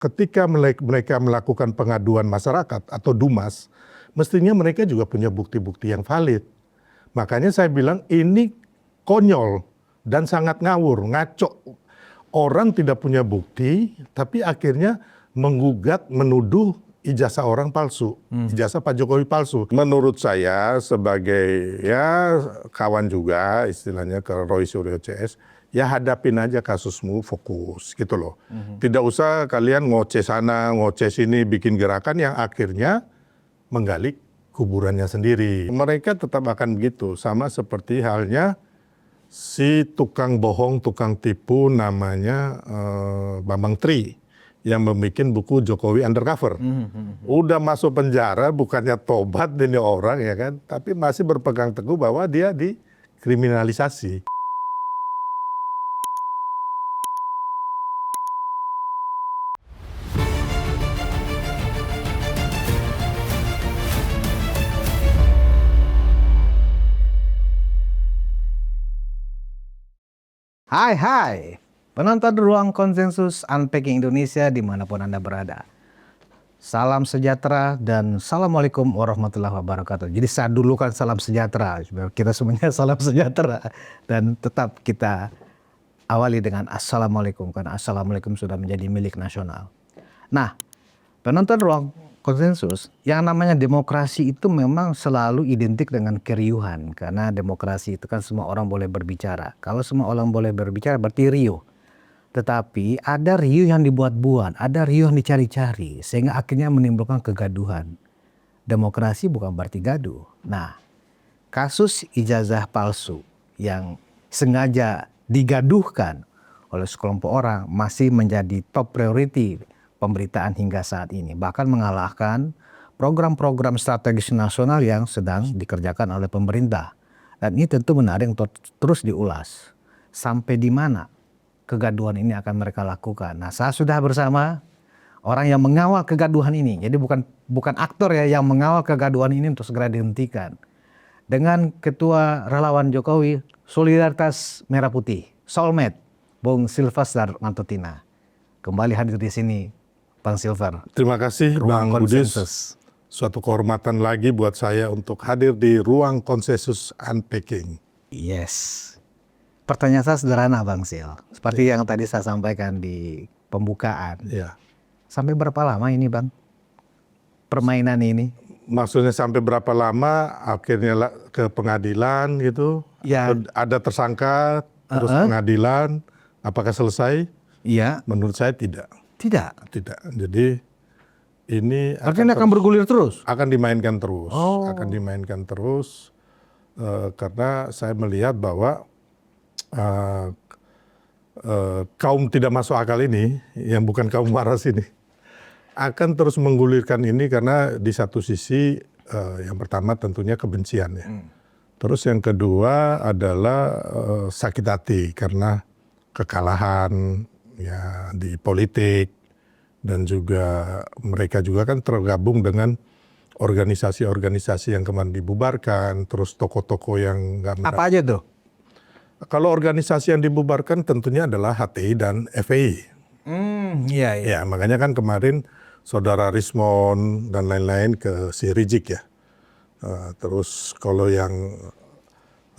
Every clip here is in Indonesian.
ketika mereka melakukan pengaduan masyarakat atau Dumas, mestinya mereka juga punya bukti-bukti yang valid. Makanya saya bilang ini konyol dan sangat ngawur, ngaco. Orang tidak punya bukti, tapi akhirnya menggugat, menuduh ijazah orang palsu, ijazah Pak Jokowi palsu. Menurut saya sebagai ya kawan juga istilahnya ke Roy Suryo CS, ya hadapin aja kasusmu, fokus gitu loh. Tidak usah kalian ngoceh sana, ngoceh sini, bikin gerakan yang akhirnya menggali kuburannya sendiri. Mereka tetap akan begitu, sama seperti halnya si tukang bohong, tukang tipu namanya Bambang Tri yang membuat buku Jokowi Undercover. Udah masuk penjara, bukannya tobat ini orang ya kan, tapi masih berpegang teguh bahwa dia dikriminalisasi. Hai, penonton Ruang Konsensus Unpacking Indonesia dimanapun Anda berada. Salam sejahtera dan Assalamualaikum warahmatullahi wabarakatuh. Jadi saya dulu kan salam sejahtera, kita semuanya salam sejahtera. Dan tetap kita awali dengan Assalamualaikum, karena Assalamualaikum sudah menjadi milik nasional. Nah, penonton Ruang Konsensus, yang namanya demokrasi itu memang selalu identik dengan keriuhan. Karena demokrasi itu kan semua orang boleh berbicara. Kalau semua orang boleh berbicara berarti riuh. Tetapi ada riuh yang dibuat-buat, ada riuh yang dicari-cari. Sehingga akhirnya menimbulkan kegaduhan. Demokrasi bukan berarti gaduh. Nah, kasus ijazah palsu yang sengaja digaduhkan oleh sekelompok orang masih menjadi top priority pemberitaan hingga saat ini, bahkan mengalahkan program-program strategis nasional yang sedang dikerjakan oleh pemerintah. Dan ini tentu menarik untuk terus diulas. Sampai di mana kegaduhan ini akan mereka lakukan. Nah, saya sudah bersama orang yang mengawal kegaduhan ini. Jadi bukan aktor ya yang mengawal kegaduhan ini untuk segera dihentikan. Dengan Ketua Relawan Jokowi Solidaritas Merah Putih, Soulmate, Bung Silvester Mantutina. Kembali hadir di sini, Bang Silver. Terima kasih Bang Budis. Suatu kehormatan lagi buat saya untuk hadir di Ruang Konsensus Unpacking. Yes. Pertanyaan saya sederhana Bang Sil. Seperti yang tadi saya sampaikan di pembukaan. Ya. Sampai berapa lama ini Bang? Permainan ini? Maksudnya sampai berapa lama akhirnya ke pengadilan gitu? Ya. Ada tersangka, terus pengadilan. Apakah selesai? Iya. Menurut saya tidak. Tidak? Tidak. Jadi ini artinya akan bergulir terus? Akan dimainkan terus. Oh. Akan dimainkan terus. Karena saya melihat bahwa kaum tidak masuk akal ini, yang bukan kaum waras ini, akan terus menggulirkan ini karena di satu sisi yang pertama tentunya kebencian ya. Terus yang kedua adalah sakit hati karena kekalahan ya di politik, dan juga mereka juga kan tergabung dengan organisasi-organisasi yang kemarin dibubarkan, terus toko-toko yang nggak. Apa aja tuh? Kalau organisasi yang dibubarkan tentunya adalah HTI dan FPI. Iya. Ya, makanya kan kemarin Saudara Rismon dan lain-lain ke si Rizik ya. Terus kalau yang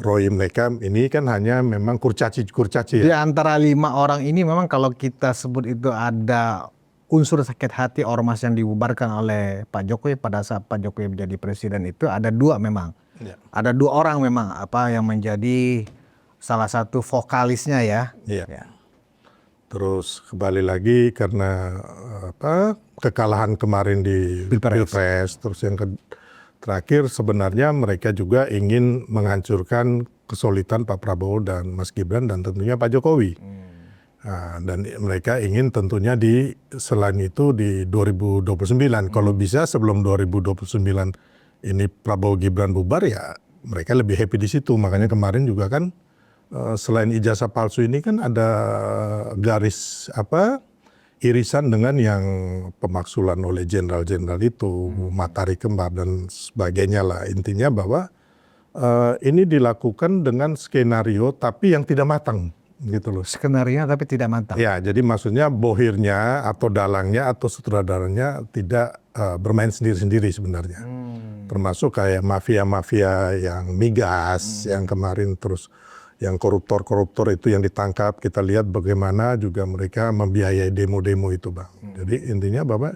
Roy mereka ini kan hanya memang kurcaci ya. Di antara 5 orang ini memang kalau kita sebut itu ada unsur sakit hati ormas yang dibubarkan oleh Pak Jokowi pada saat Pak Jokowi menjadi presiden itu ada 2 memang. Ya. Ada 2 orang memang yang menjadi salah satu vokalisnya ya. Iya. Ya. Terus kembali lagi karena kekalahan kemarin di Pilpres. Terus yang terakhir sebenarnya mereka juga ingin menghancurkan kesolidan Pak Prabowo dan Mas Gibran dan tentunya Pak Jokowi. Nah, dan mereka ingin tentunya selain itu di 2029. Kalau bisa sebelum 2029 ini Prabowo Gibran bubar ya mereka lebih happy di situ. Makanya kemarin juga kan selain ijazah palsu ini kan ada garis irisan dengan yang pemaksulan oleh jenderal-jenderal itu, matahari kembar dan sebagainya lah. Intinya bahwa ini dilakukan dengan skenario tapi yang tidak matang. gitu loh. Skenario tapi tidak matang. Ya, jadi maksudnya bohirnya atau dalangnya atau sutradaranya tidak bermain sendiri-sendiri sebenarnya. Termasuk kayak mafia-mafia yang migas, yang kemarin terus yang koruptor-koruptor itu yang ditangkap. Kita lihat bagaimana juga mereka membiayai demo-demo itu, Bang. Jadi intinya bahwa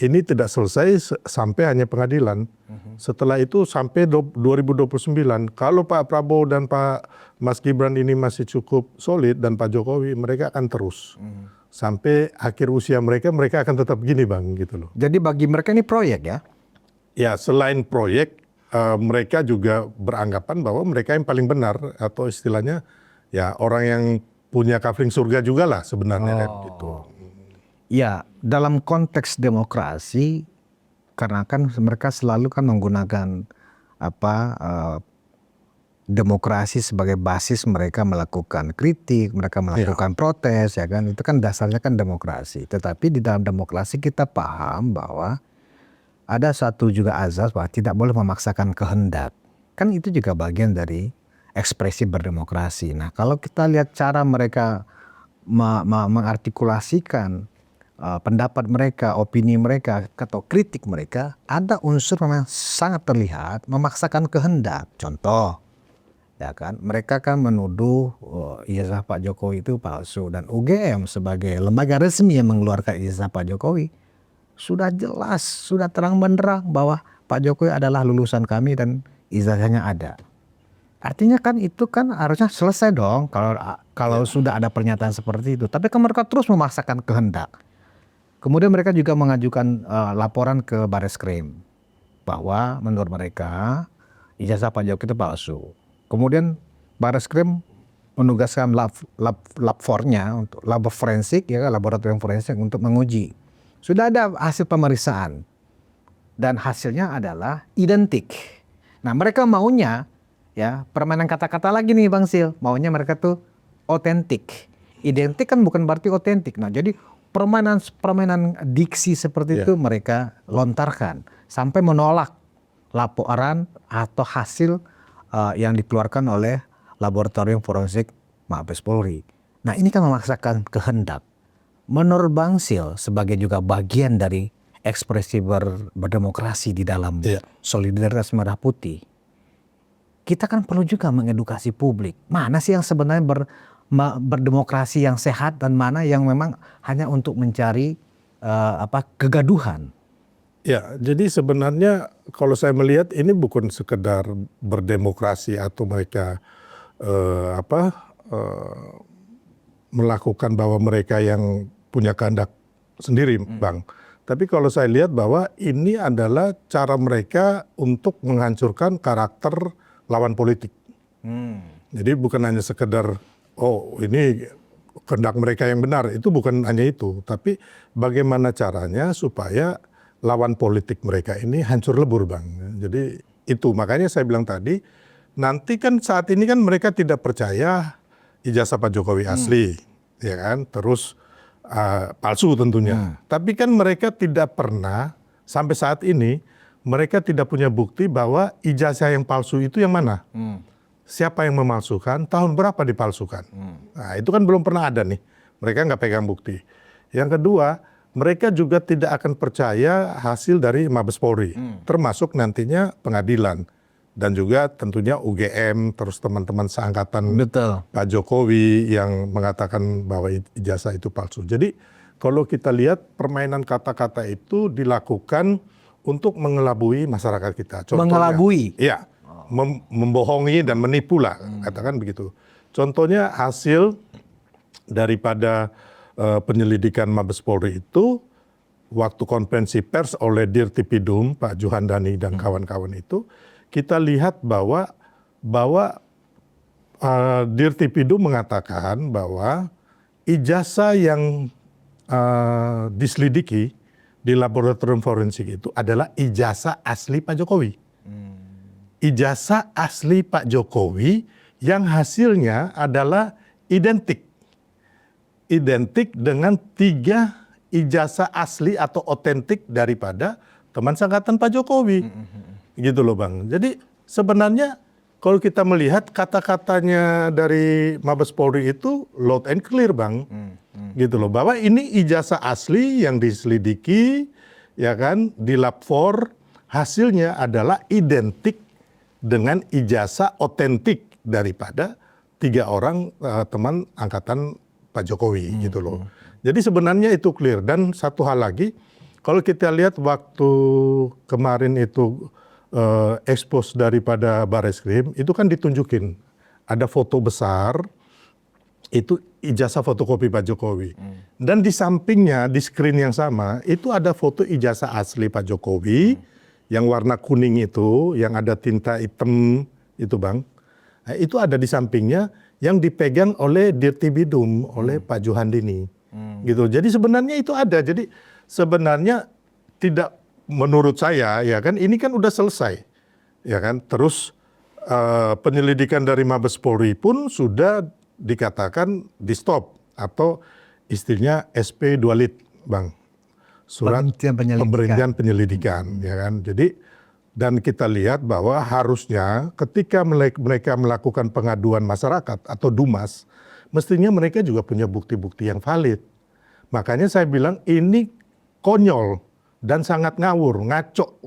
ini tidak selesai sampai hanya pengadilan. Setelah itu sampai 2029, kalau Pak Prabowo dan Pak Mas Gibran ini masih cukup solid dan Pak Jokowi, mereka akan terus. Sampai akhir usia mereka akan tetap gini, Bang, gitu loh. Jadi bagi mereka ini proyek ya? Ya, selain proyek, mereka juga beranggapan bahwa mereka yang paling benar, atau istilahnya ya orang yang punya kafling surga juga lah sebenarnya, gitu. Ya, dalam konteks demokrasi, karena kan mereka selalu kan menggunakan demokrasi sebagai basis mereka melakukan kritik, mereka melakukan protes, ya kan? Itu kan dasarnya kan demokrasi. Tetapi di dalam demokrasi kita paham bahwa ada satu juga azas bahwa tidak boleh memaksakan kehendak. Kan itu juga bagian dari ekspresi berdemokrasi. Nah, kalau kita lihat cara mereka mengartikulasikan pendapat mereka, opini mereka, atau kritik mereka, ada unsur memang sangat terlihat memaksakan kehendak. Contoh, ya kan, mereka kan menuduh ijazah Pak Jokowi itu palsu, dan UGM sebagai lembaga resmi yang mengeluarkan ijazah Pak Jokowi sudah jelas, sudah terang benderang bahwa Pak Jokowi adalah lulusan kami dan ijazahnya ada. Artinya kan itu kan harusnya selesai dong kalau sudah ada pernyataan seperti itu. Tapi kan mereka terus memaksakan kehendak. Kemudian mereka juga mengajukan laporan ke Bareskrim bahwa menurut mereka ijazah Pak Jokowi itu palsu. Kemudian Bareskrim menugaskan lab 4-nya untuk lab forensik, ya, laboratorium forensik untuk menguji. Sudah ada hasil pemeriksaan dan hasilnya adalah identik. Nah, mereka maunya ya permainan kata-kata lagi nih Bang Sil, maunya mereka tuh otentik. Identik kan bukan berarti otentik. Nah, jadi permainan diksi seperti itu mereka lontarkan sampai menolak laporan atau hasil yang dikeluarkan oleh laboratorium forensik Mabes Polri. Nah, ini kan memaksakan kehendak. Menurut Bang Sil sebagai juga bagian dari ekspresi berdemokrasi di dalam solidaritas merah putih, kita kan perlu juga mengedukasi publik. Mana sih yang sebenarnya berdemokrasi yang sehat dan mana yang memang hanya untuk mencari kegaduhan. Ya, jadi sebenarnya kalau saya melihat ini bukan sekedar berdemokrasi atau mereka melakukan bahwa mereka yang punya kehendak sendiri, Bang. Tapi kalau saya lihat bahwa ini adalah cara mereka untuk menghancurkan karakter lawan politik. Jadi bukan hanya sekedar ini kehendak mereka yang benar, itu bukan hanya itu, tapi bagaimana caranya supaya lawan politik mereka ini hancur lebur, Bang. Jadi itu makanya saya bilang tadi, nanti kan saat ini kan mereka tidak percaya ijazah Pak Jokowi asli, ya kan, terus palsu tentunya. Tapi kan mereka tidak pernah sampai saat ini mereka tidak punya bukti bahwa ijazah yang palsu itu yang mana. Siapa yang memalsukan, tahun berapa dipalsukan. Nah, itu kan belum pernah ada nih. Mereka nggak pegang bukti. Yang kedua, mereka juga tidak akan percaya hasil dari Mabes Polri, termasuk nantinya pengadilan. Dan juga tentunya UGM, terus teman-teman seangkatan Pak Jokowi yang mengatakan bahwa ijazah itu palsu. Jadi kalau kita lihat permainan kata-kata itu dilakukan untuk mengelabui masyarakat kita. Contohnya, mengelabui? Iya. Membohongi dan menipu lah, katakan begitu. Contohnya hasil daripada penyelidikan Mabes Polri itu, waktu konferensi pers oleh Dirtipidum, Pak Juhandani dan kawan-kawan itu, kita lihat bahwa Dirtipidum mengatakan bahwa ijazah yang diselidiki di laboratorium forensik itu adalah ijazah asli Pak Jokowi. Ijazah asli Pak Jokowi yang hasilnya adalah identik dengan 3 ijazah asli atau otentik daripada teman seangkatan Pak Jokowi. Gitu loh, Bang. Jadi sebenarnya kalau kita melihat kata-katanya dari Mabes Polri itu loud and clear, Bang. Gitu loh, bahwa ini ijazah asli yang diselidiki, ya kan, di lab 4, hasilnya adalah identik dengan ijazah otentik daripada 3 orang teman angkatan Pak Jokowi, gitu loh. Jadi sebenarnya itu clear. Dan satu hal lagi, kalau kita lihat waktu kemarin itu expose daripada Barreskrim, itu kan ditunjukin ada foto besar, itu ijazah fotokopi Pak Jokowi. Dan di sampingnya, di screen yang sama, itu ada foto ijazah asli Pak Jokowi, yang warna kuning itu, yang ada tinta hitam itu, Bang. Nah, itu ada di sampingnya, yang dipegang oleh Dirtibidum, oleh Pak Juhandini. Gitu. Jadi sebenarnya itu ada. Jadi sebenarnya tidak, menurut saya, ya kan, ini kan udah selesai, ya kan. Terus penyelidikan dari Mabes Polri pun sudah dikatakan di stop, atau istilahnya SP 2 lit, Bang, surat pemberhentian penyelidikan, ya kan. Jadi dan kita lihat bahwa harusnya ketika mereka melakukan pengaduan masyarakat atau Dumas, mestinya mereka juga punya bukti-bukti yang valid. Makanya saya bilang ini konyol dan sangat ngawur, ngaco.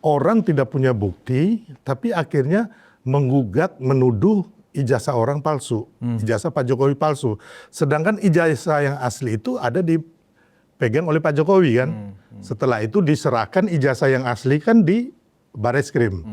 Orang tidak punya bukti, tapi akhirnya menggugat, menuduh ijazah orang palsu, ijazah Pak Jokowi palsu. Sedangkan ijazah yang asli itu ada dipegang oleh Pak Jokowi kan. Setelah itu diserahkan ijazah yang asli kan di Barreskrim.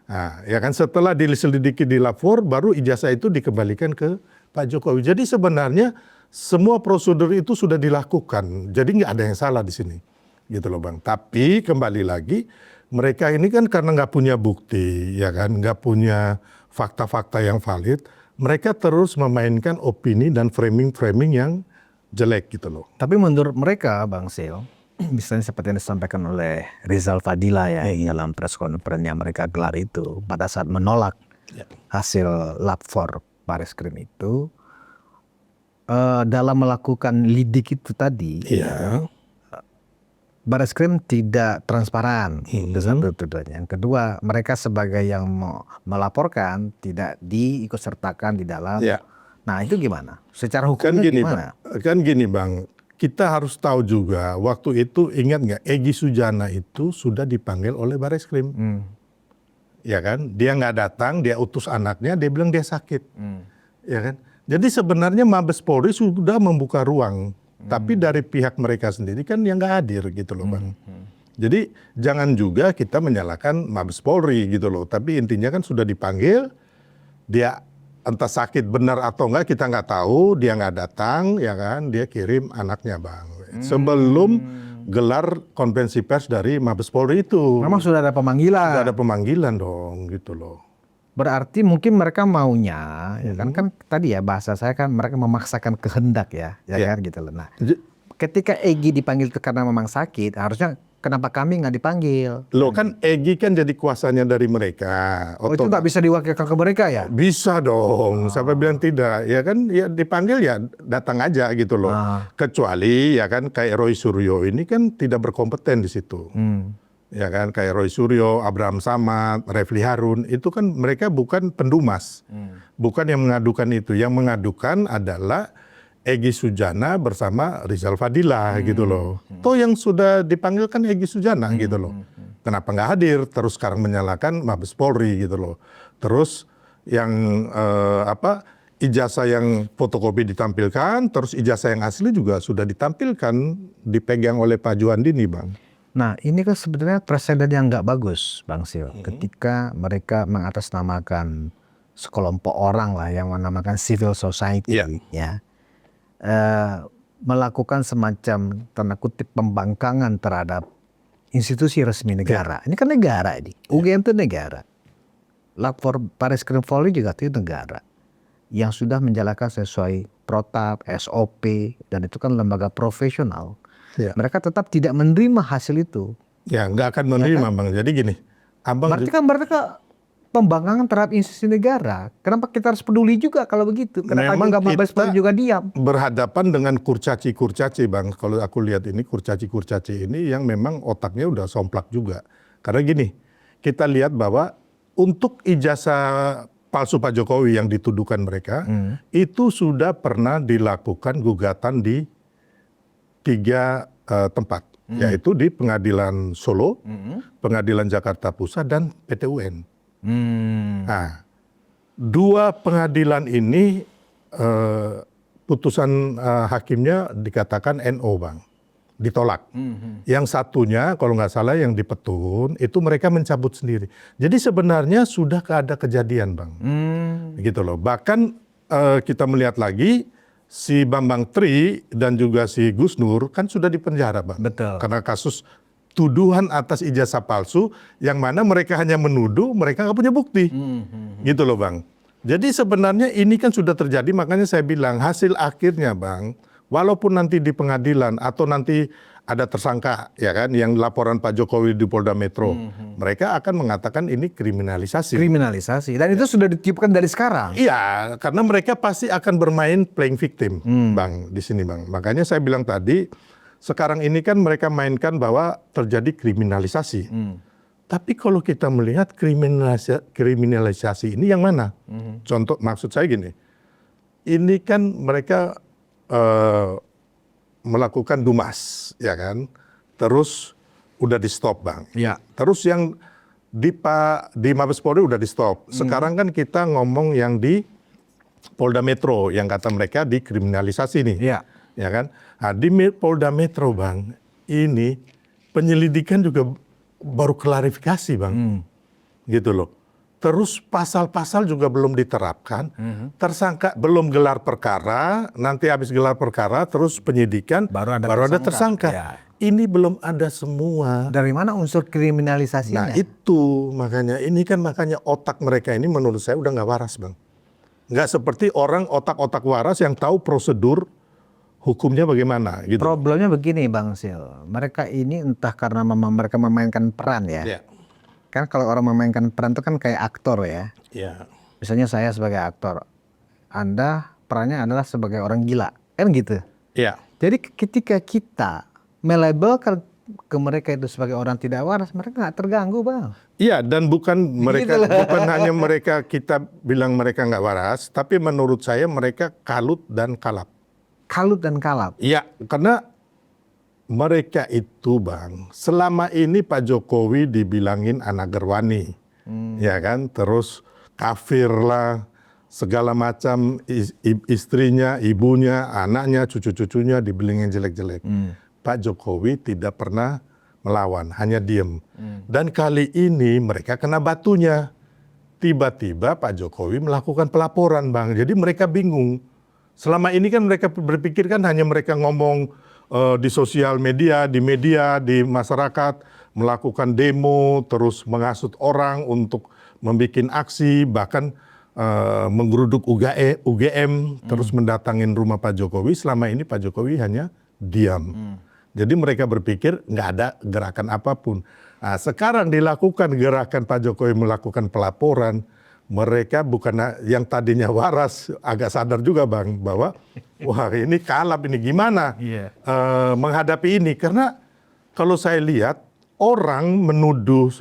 Nah, ya kan, setelah diselidiki di lapor, baru ijazah itu dikembalikan ke Pak Jokowi. Jadi sebenarnya semua prosedur itu sudah dilakukan. Jadi nggak ada yang salah di sini. Gitu loh, Bang. Tapi kembali lagi, mereka ini kan karena nggak punya bukti, ya kan, nggak punya fakta-fakta yang valid, mereka terus memainkan opini dan framing-framing yang jelek gitu loh. Tapi menurut mereka, Bang Sil, misalnya seperti yang disampaikan oleh Rizal Fadila ya, dalam press conference yang mereka gelar itu, pada saat menolak hasil lab 4 Barreskrim itu, dalam melakukan lidik itu tadi, Barreskrim tidak transparan, itu satu tuduhannya. Yang kedua, mereka sebagai yang melaporkan tidak diikutsertakan di dalam. Nah, itu gimana? Secara hukumnya gimana? Kan gini, Bang, kita harus tahu juga waktu itu, ingat nggak, Egy Sujana itu sudah dipanggil oleh Barreskrim. Ya kan, dia nggak datang, dia utus anaknya, dia bilang dia sakit. Ya kan. Jadi sebenarnya Mabes Polri sudah membuka ruang. Tapi dari pihak mereka sendiri kan yang nggak hadir gitu loh, Bang. Jadi jangan juga kita menyalahkan Mabes Polri gitu loh. Tapi intinya kan sudah dipanggil, dia entah sakit benar atau enggak kita nggak tahu, dia nggak datang, ya kan, dia kirim anaknya, Bang. Sebelum gelar konferensi pers dari Mabes Polri itu. Memang sudah ada pemanggilan. Sudah ada pemanggilan dong gitu loh. Berarti mungkin mereka maunya, ya kan tadi ya bahasa saya kan mereka memaksakan kehendak ya kan gitu loh. Nah, ketika Egy dipanggil itu karena memang sakit, harusnya kenapa kami nggak dipanggil? Loh kan Egy kan jadi kuasanya dari mereka. Oh, itu nggak bisa diwakilkan ke mereka ya? Bisa dong, siapa bilang tidak? Ya kan, ya dipanggil ya datang aja gitu loh. Kecuali ya kan kayak Roy Suryo ini kan tidak berkompeten di situ. Ya kan, kayak Roy Suryo, Abraham Samad, Refli Harun, itu kan mereka bukan pendumas, bukan yang mengadukan itu. Yang mengadukan adalah Egy Sujana bersama Rizal Fadila gitu loh. Toh yang sudah dipanggil kan Egy Sujana gitu loh. Kenapa nggak hadir? Terus sekarang menyalahkan Mabes Polri gitu loh. Terus yang ijazah yang fotokopi ditampilkan, terus ijazah yang asli juga sudah ditampilkan, dipegang oleh Pak Juhandini, Bang. Nah, ini kan sebenarnya presiden yang nggak bagus, Bang Sil. Ketika mereka mengatasnamakan sekelompok orang lah yang menamakan civil society, ya, melakukan semacam tanda kutip pembangkangan terhadap institusi resmi negara. Ini kan negara ini, UGM itu negara. Lapor Barreskrim Polri juga itu negara yang sudah menjalankan sesuai protap, SOP, dan itu kan lembaga profesional. Mereka tetap tidak menerima hasil itu. Ya, nggak akan menerima, Bang. Jadi gini, berarti kan mereka pembangkangan terhadap institusi negara. Kenapa kita harus peduli juga kalau begitu? Kenapa nggak Mabes Polri juga diam? Berhadapan dengan kurcaci-kurcaci, Bang. Kalau aku lihat ini kurcaci-kurcaci ini yang memang otaknya udah somplak juga. Karena gini, kita lihat bahwa untuk ijazah palsu Pak Jokowi yang dituduhkan mereka, itu sudah pernah dilakukan gugatan di 3 tempat, yaitu di Pengadilan Solo, Pengadilan Jakarta Pusat, dan PT UN. Nah, 2 pengadilan ini putusan hakimnya dikatakan NO, Bang. Ditolak. Yang satunya kalau nggak salah yang di Petun itu mereka mencabut sendiri. Jadi sebenarnya sudah ada kejadian, Bang. Gitu loh. Bahkan kita melihat lagi si Bambang Tri dan juga si Gus Nur kan sudah dipenjara, Bang. Betul. Karena kasus tuduhan atas ijazah palsu yang mana mereka hanya menuduh, mereka nggak punya bukti. Gitu loh, Bang. Jadi sebenarnya ini kan sudah terjadi, makanya saya bilang hasil akhirnya, Bang, walaupun nanti di pengadilan atau nanti ada tersangka ya kan yang laporan Pak Jokowi di Polda Metro, mereka akan mengatakan ini kriminalisasi. Kriminalisasi. Dan itu sudah ditiupkan dari sekarang. Iya, karena mereka pasti akan bermain playing victim, Bang, di sini, Bang. Makanya saya bilang tadi, sekarang ini kan mereka mainkan bahwa terjadi kriminalisasi. Tapi kalau kita melihat kriminalisasi ini yang mana? Contoh, maksud saya gini, ini kan mereka melakukan dumas, ya kan? Terus udah di stop, Bang. Ya. Terus yang di Mabes Polri udah di stop. Sekarang kan kita ngomong yang di Polda Metro, yang kata mereka dikriminalisasi nih. Iya. Ya kan? Nah, di Polda Metro, Bang, ini penyelidikan juga baru klarifikasi, Bang. Gitu loh. Terus pasal-pasal juga belum diterapkan. Tersangka belum gelar perkara, nanti habis gelar perkara terus penyidikan baru ada tersangka. Ya. Ini belum ada semua. Dari mana unsur kriminalisasinya? Nah, itu makanya makanya otak mereka ini menurut saya udah nggak waras, Bang. Nggak seperti orang otak-otak waras yang tahu prosedur hukumnya bagaimana gitu. Problemnya begini, Bang Sil. Mereka ini entah karena mereka memainkan peran ya. Ya. Kan kalau orang memainkan peran itu kan kayak aktor ya. Ya. Misalnya saya sebagai aktor, Anda perannya adalah sebagai orang gila, kan gitu. Ya. Jadi ketika kita melabelkan ke mereka itu sebagai orang tidak waras, mereka nggak terganggu, Bang. Iya, dan bukan mereka Gitu lah. bukan hanya mereka kita bilang mereka nggak waras, tapi menurut saya mereka kalut dan kalap. Kalut dan kalap. Iya, karena mereka itu, Bang, selama ini Pak Jokowi dibilangin anak gerwani, ya kan, terus kafir lah, segala macam, istrinya, ibunya, anaknya, cucu-cucunya dibilangin jelek-jelek. Pak Jokowi tidak pernah melawan, hanya diem. Dan kali ini mereka kena batunya. Tiba-tiba Pak Jokowi melakukan pelaporan, Bang. Jadi mereka bingung. Selama ini kan mereka berpikir kan hanya mereka ngomong di sosial media, di masyarakat, melakukan demo, terus menghasut orang untuk membuat aksi, bahkan menggeruduk UGM, terus mendatangin rumah Pak Jokowi. Selama ini Pak Jokowi hanya diam. Jadi mereka berpikir nggak ada gerakan apapun. Nah, sekarang dilakukan gerakan Pak Jokowi melakukan pelaporan, mereka bukan yang tadinya waras, agak sadar juga, Bang, bahwa wah ini kalap, ini gimana menghadapi ini. Karena kalau saya lihat orang menuduh,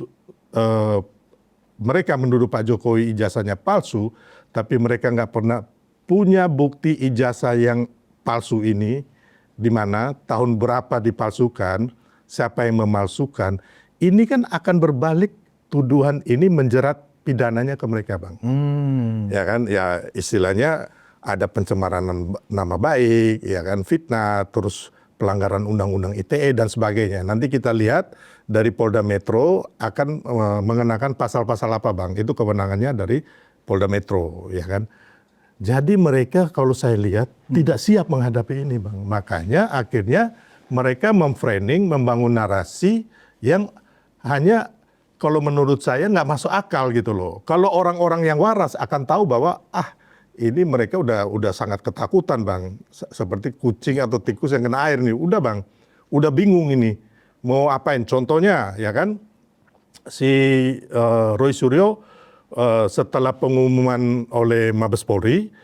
mereka menuduh Pak Jokowi ijazahnya palsu, tapi mereka nggak pernah punya bukti ijazah yang palsu ini, di mana tahun berapa dipalsukan, siapa yang memalsukan, ini kan akan berbalik tuduhan ini menjerat pidananya ke mereka, Bang. Ya kan, ya istilahnya ada pencemaran nama baik, ya kan, fitnah, terus pelanggaran undang-undang ITE dan sebagainya. Nanti kita lihat dari Polda Metro akan mengenakan pasal-pasal apa, Bang. Itu kewenangannya dari Polda Metro, ya kan. Jadi mereka kalau saya lihat tidak siap menghadapi ini, Bang. Makanya akhirnya mereka memframing, membangun narasi yang hanya kalau menurut saya nggak masuk akal gitu loh. Kalau orang-orang yang waras akan tahu bahwa ini mereka udah sangat ketakutan, Bang. Seperti kucing atau tikus yang kena air nih. Udah, Bang. Udah bingung ini. Mau apain? Contohnya ya kan si Roy Suryo setelah pengumuman oleh Mabes Polri,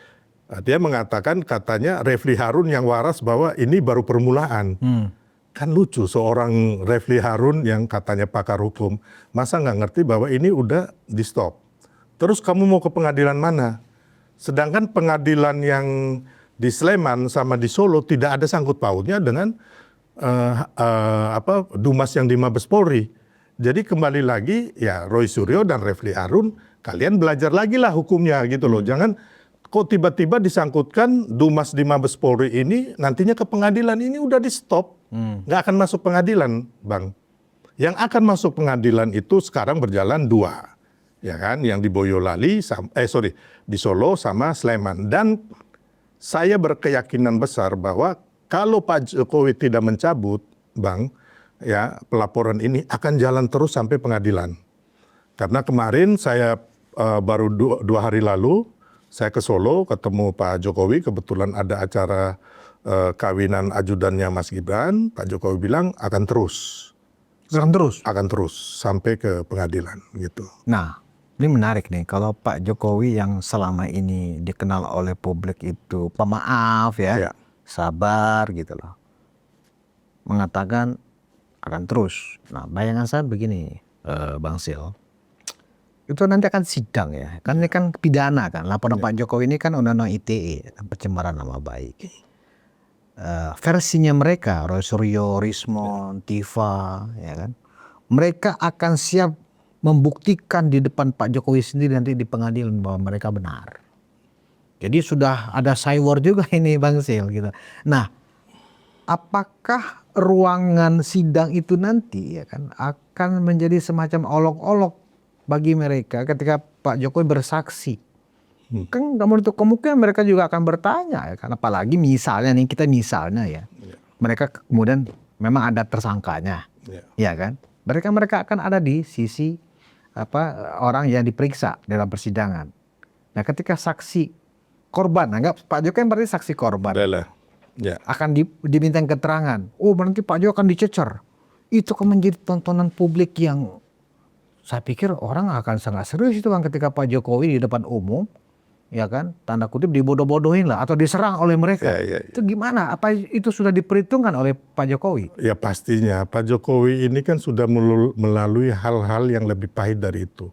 dia mengatakan katanya Refli Harun yang waras bahwa ini baru permulaan. Kan lucu seorang Refli Harun yang katanya pakar hukum, masa nggak ngerti bahwa ini udah di stop. Terus kamu mau ke pengadilan mana? Sedangkan pengadilan yang di Sleman sama di Solo tidak ada sangkut pautnya dengan Dumas yang di Mabes Polri. Jadi kembali lagi ya Roy Suryo dan Refli Harun, kalian belajar lagi lah hukumnya gitu loh. Jangan kok tiba-tiba disangkutkan Dumas di Mabes Polri ini nantinya ke pengadilan, ini udah di stop. Nggak akan masuk pengadilan, Bang. Yang akan masuk pengadilan itu sekarang berjalan dua. Ya kan, yang di Boyolali, di Solo sama Sleman. Dan saya berkeyakinan besar bahwa kalau Pak Jokowi tidak mencabut, Bang, ya pelaporan ini akan jalan terus sampai pengadilan. Karena kemarin saya baru dua hari lalu, saya ke Solo ketemu Pak Jokowi, kebetulan ada acara kawinan ajudannya Mas Gibran. Pak Jokowi bilang akan terus. Akan terus sampai ke pengadilan gitu. Nah, ini menarik nih, kalau Pak Jokowi yang selama ini dikenal oleh publik itu pemaaf ya, sabar gitu loh, mengatakan akan terus. Nah, bayangan saya begini, Bang Sil, itu nanti akan sidang ya, kan ini kan pidana kan, laporan Pak Jokowi ini kan undang-undang ITE, pencemaran nama baik. Versinya mereka, Roy Suryo, Rismon, Tifa, ya kan, mereka akan siap membuktikan di depan Pak Jokowi sendiri nanti di pengadilan bahwa mereka benar. Jadi sudah ada cywar juga ini Bang Sil gitu. Nah, apakah ruangan sidang itu nanti ya kan akan menjadi semacam olok-olok bagi mereka ketika Pak Jokowi bersaksi? Kan nggak menutup kemungkinan mereka juga akan bertanya ya kan, apalagi misalnya nih ya, mereka kemudian memang ada tersangkanya, ya kan? Mereka akan ada di sisi orang yang diperiksa dalam persidangan. Nah, ketika saksi korban, anggap Pak Jokowi berarti saksi korban, akan diminta keterangan. Oh, nanti Pak Jokowi akan dicecer. Itu akan menjadi tontonan publik yang saya pikir orang akan sangat serius itu kan ketika Pak Jokowi di depan umum, ya kan, tanda kutip dibodoh-bodohin lah atau diserang oleh mereka. Itu gimana? Apa itu sudah diperhitungkan oleh Pak Jokowi? Ya pastinya Pak Jokowi ini kan sudah melalui hal-hal yang lebih pahit dari itu.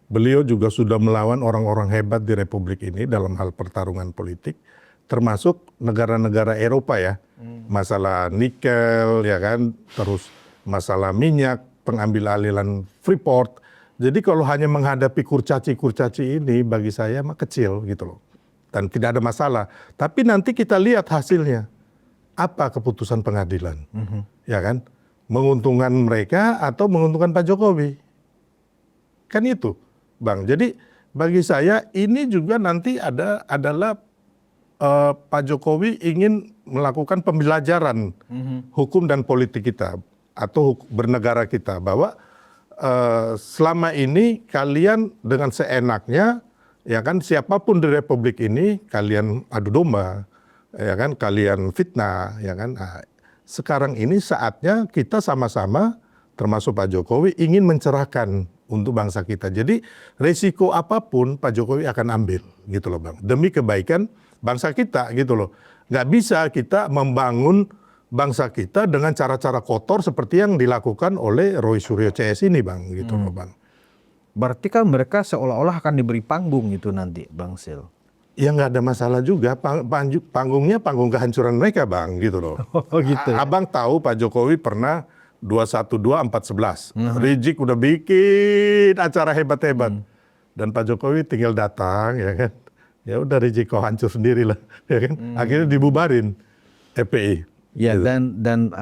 Beliau juga sudah melawan orang-orang hebat di Republik ini dalam hal pertarungan politik, termasuk negara-negara Eropa ya. Masalah nikel ya kan, terus masalah minyak, pengambil alihan Freeport. Jadi kalau hanya menghadapi kurcaci ini bagi saya mah kecil gitu loh. Dan tidak ada masalah. Tapi nanti kita lihat hasilnya. Apa keputusan pengadilan? Ya kan? Menguntungkan mereka atau menguntungkan Pak Jokowi? Kan itu, Bang. Jadi bagi saya ini juga nanti adalah Pak Jokowi ingin melakukan pembelajaran hukum dan politik kita atau bernegara kita bahwa selama ini kalian dengan seenaknya ya kan siapapun di Republik ini kalian adu domba ya kan, kalian fitnah ya kan. Nah, sekarang ini saatnya kita sama-sama termasuk Pak Jokowi ingin mencerahkan untuk bangsa kita. Jadi resiko apapun Pak Jokowi akan ambil gitu loh Bang, demi kebaikan bangsa kita gitu loh. Nggak bisa kita membangun bangsa kita dengan cara-cara kotor seperti yang dilakukan oleh Roy Suryo CS ini Bang, gitu loh Bang. Berarti kan mereka seolah-olah akan diberi panggung itu nanti Bang Sil. Ya nggak ada masalah juga, panggungnya panggung kehancuran mereka Bang, gitu loh. Oh gitu. Abang tahu Pak Jokowi pernah 212 411. Rizik udah bikin acara hebat-hebat. Dan Pak Jokowi tinggal datang ya kan. Ya udah Rizik kau hancur sendiri lah ya kan. Akhirnya dibubarin FPI. Ya dan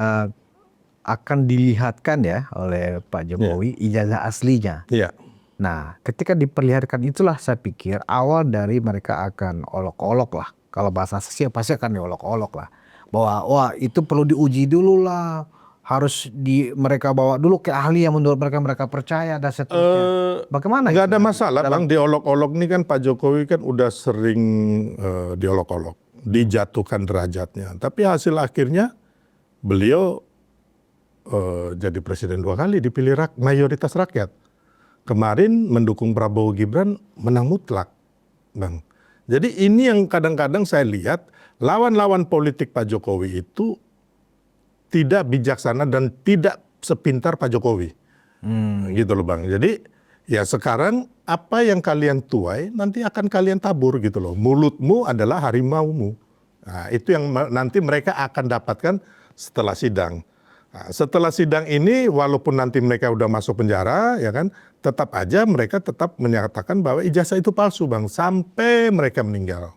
akan dilihatkan ya oleh Pak Jokowi ijazah aslinya. Nah, ketika diperlihatkan itulah saya pikir awal dari mereka akan olok-olok lah. Kalau bahasa sih pasti akan diolok-olok lah. Bahwa wah itu perlu diuji dulu lah. Harus mereka bawa dulu ke ahli yang menurut mereka percaya dan seterusnya. Bagaimana? Nggak ada masalah Bang, diolok-olok ini kan Pak Jokowi kan udah sering diolok-olok, dijatuhkan derajatnya. Tapi hasil akhirnya beliau jadi presiden 2 kali, dipilih mayoritas rakyat. Kemarin mendukung Prabowo Gibran menang mutlak, Bang. Jadi ini yang kadang-kadang saya lihat lawan-lawan politik Pak Jokowi itu tidak bijaksana dan tidak sepintar Pak Jokowi. Gitu loh Bang. Jadi ya sekarang apa yang kalian tuai nanti akan kalian tabur gitu loh. Mulutmu adalah harimaumu. Nah, itu yang nanti mereka akan dapatkan setelah sidang. Nah, setelah sidang ini walaupun nanti mereka udah masuk penjara ya kan, tetap aja mereka tetap menyatakan bahwa ijazah itu palsu Bang sampai mereka meninggal.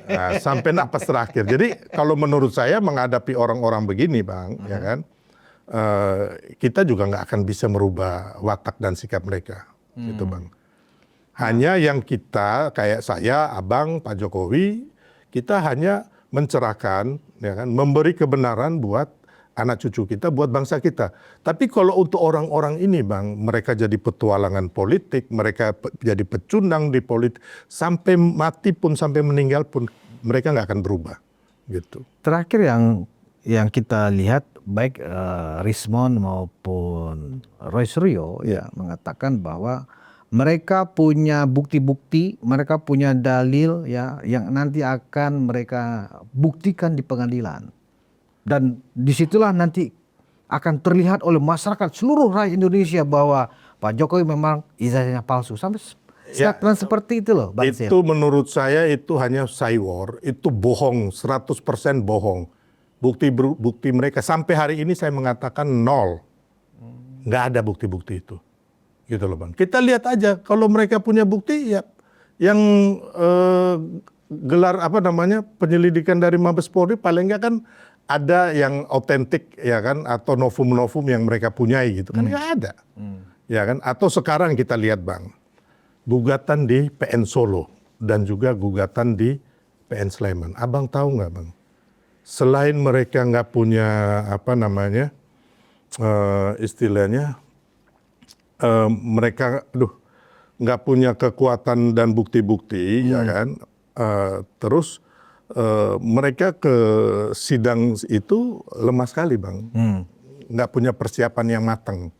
Nah, sampai napas terakhir. Jadi kalau menurut saya menghadapi orang-orang begini Bang, ya kan, kita juga nggak akan bisa merubah watak dan sikap mereka, gitu Bang. Hanya yang kita kayak saya, Abang, Pak Jokowi, kita hanya mencerahkan, ya kan, memberi kebenaran buat anak cucu kita, buat bangsa kita. Tapi kalau untuk orang-orang ini Bang, mereka jadi petualangan politik, mereka jadi pecundang di politik, sampai mati pun, sampai meninggal pun, mereka nggak akan berubah. Gitu. Terakhir yang kita lihat, baik Rismon maupun Roy Suryo ya mengatakan bahwa mereka punya bukti-bukti, mereka punya dalil ya yang nanti akan mereka buktikan di pengadilan. Dan disitulah nanti akan terlihat oleh masyarakat seluruh rakyat Indonesia bahwa Pak Jokowi memang ijazahnya palsu. Sampai statement seperti itu loh Bang Sil. Itu menurut saya itu hanya saywar, itu bohong, 100% bohong. Bukti mereka sampai hari ini saya mengatakan nol. Nggak ada bukti-bukti itu. Gitu loh Bang. Kita lihat aja kalau mereka punya bukti ya yang gelar apa namanya penyelidikan dari Mabes Polri paling nggak kan ada yang otentik ya kan atau novum-novum yang mereka punyai gitu kan nggak ada. Ya kan atau sekarang kita lihat Bang. Gugatan di PN Solo dan juga gugatan di PN Sleman. Abang tahu nggak Bang? Selain mereka nggak punya apa namanya istilahnya mereka nggak punya kekuatan dan bukti-bukti ya kan terus mereka ke sidang itu lemah sekali Bang, nggak punya persiapan yang matang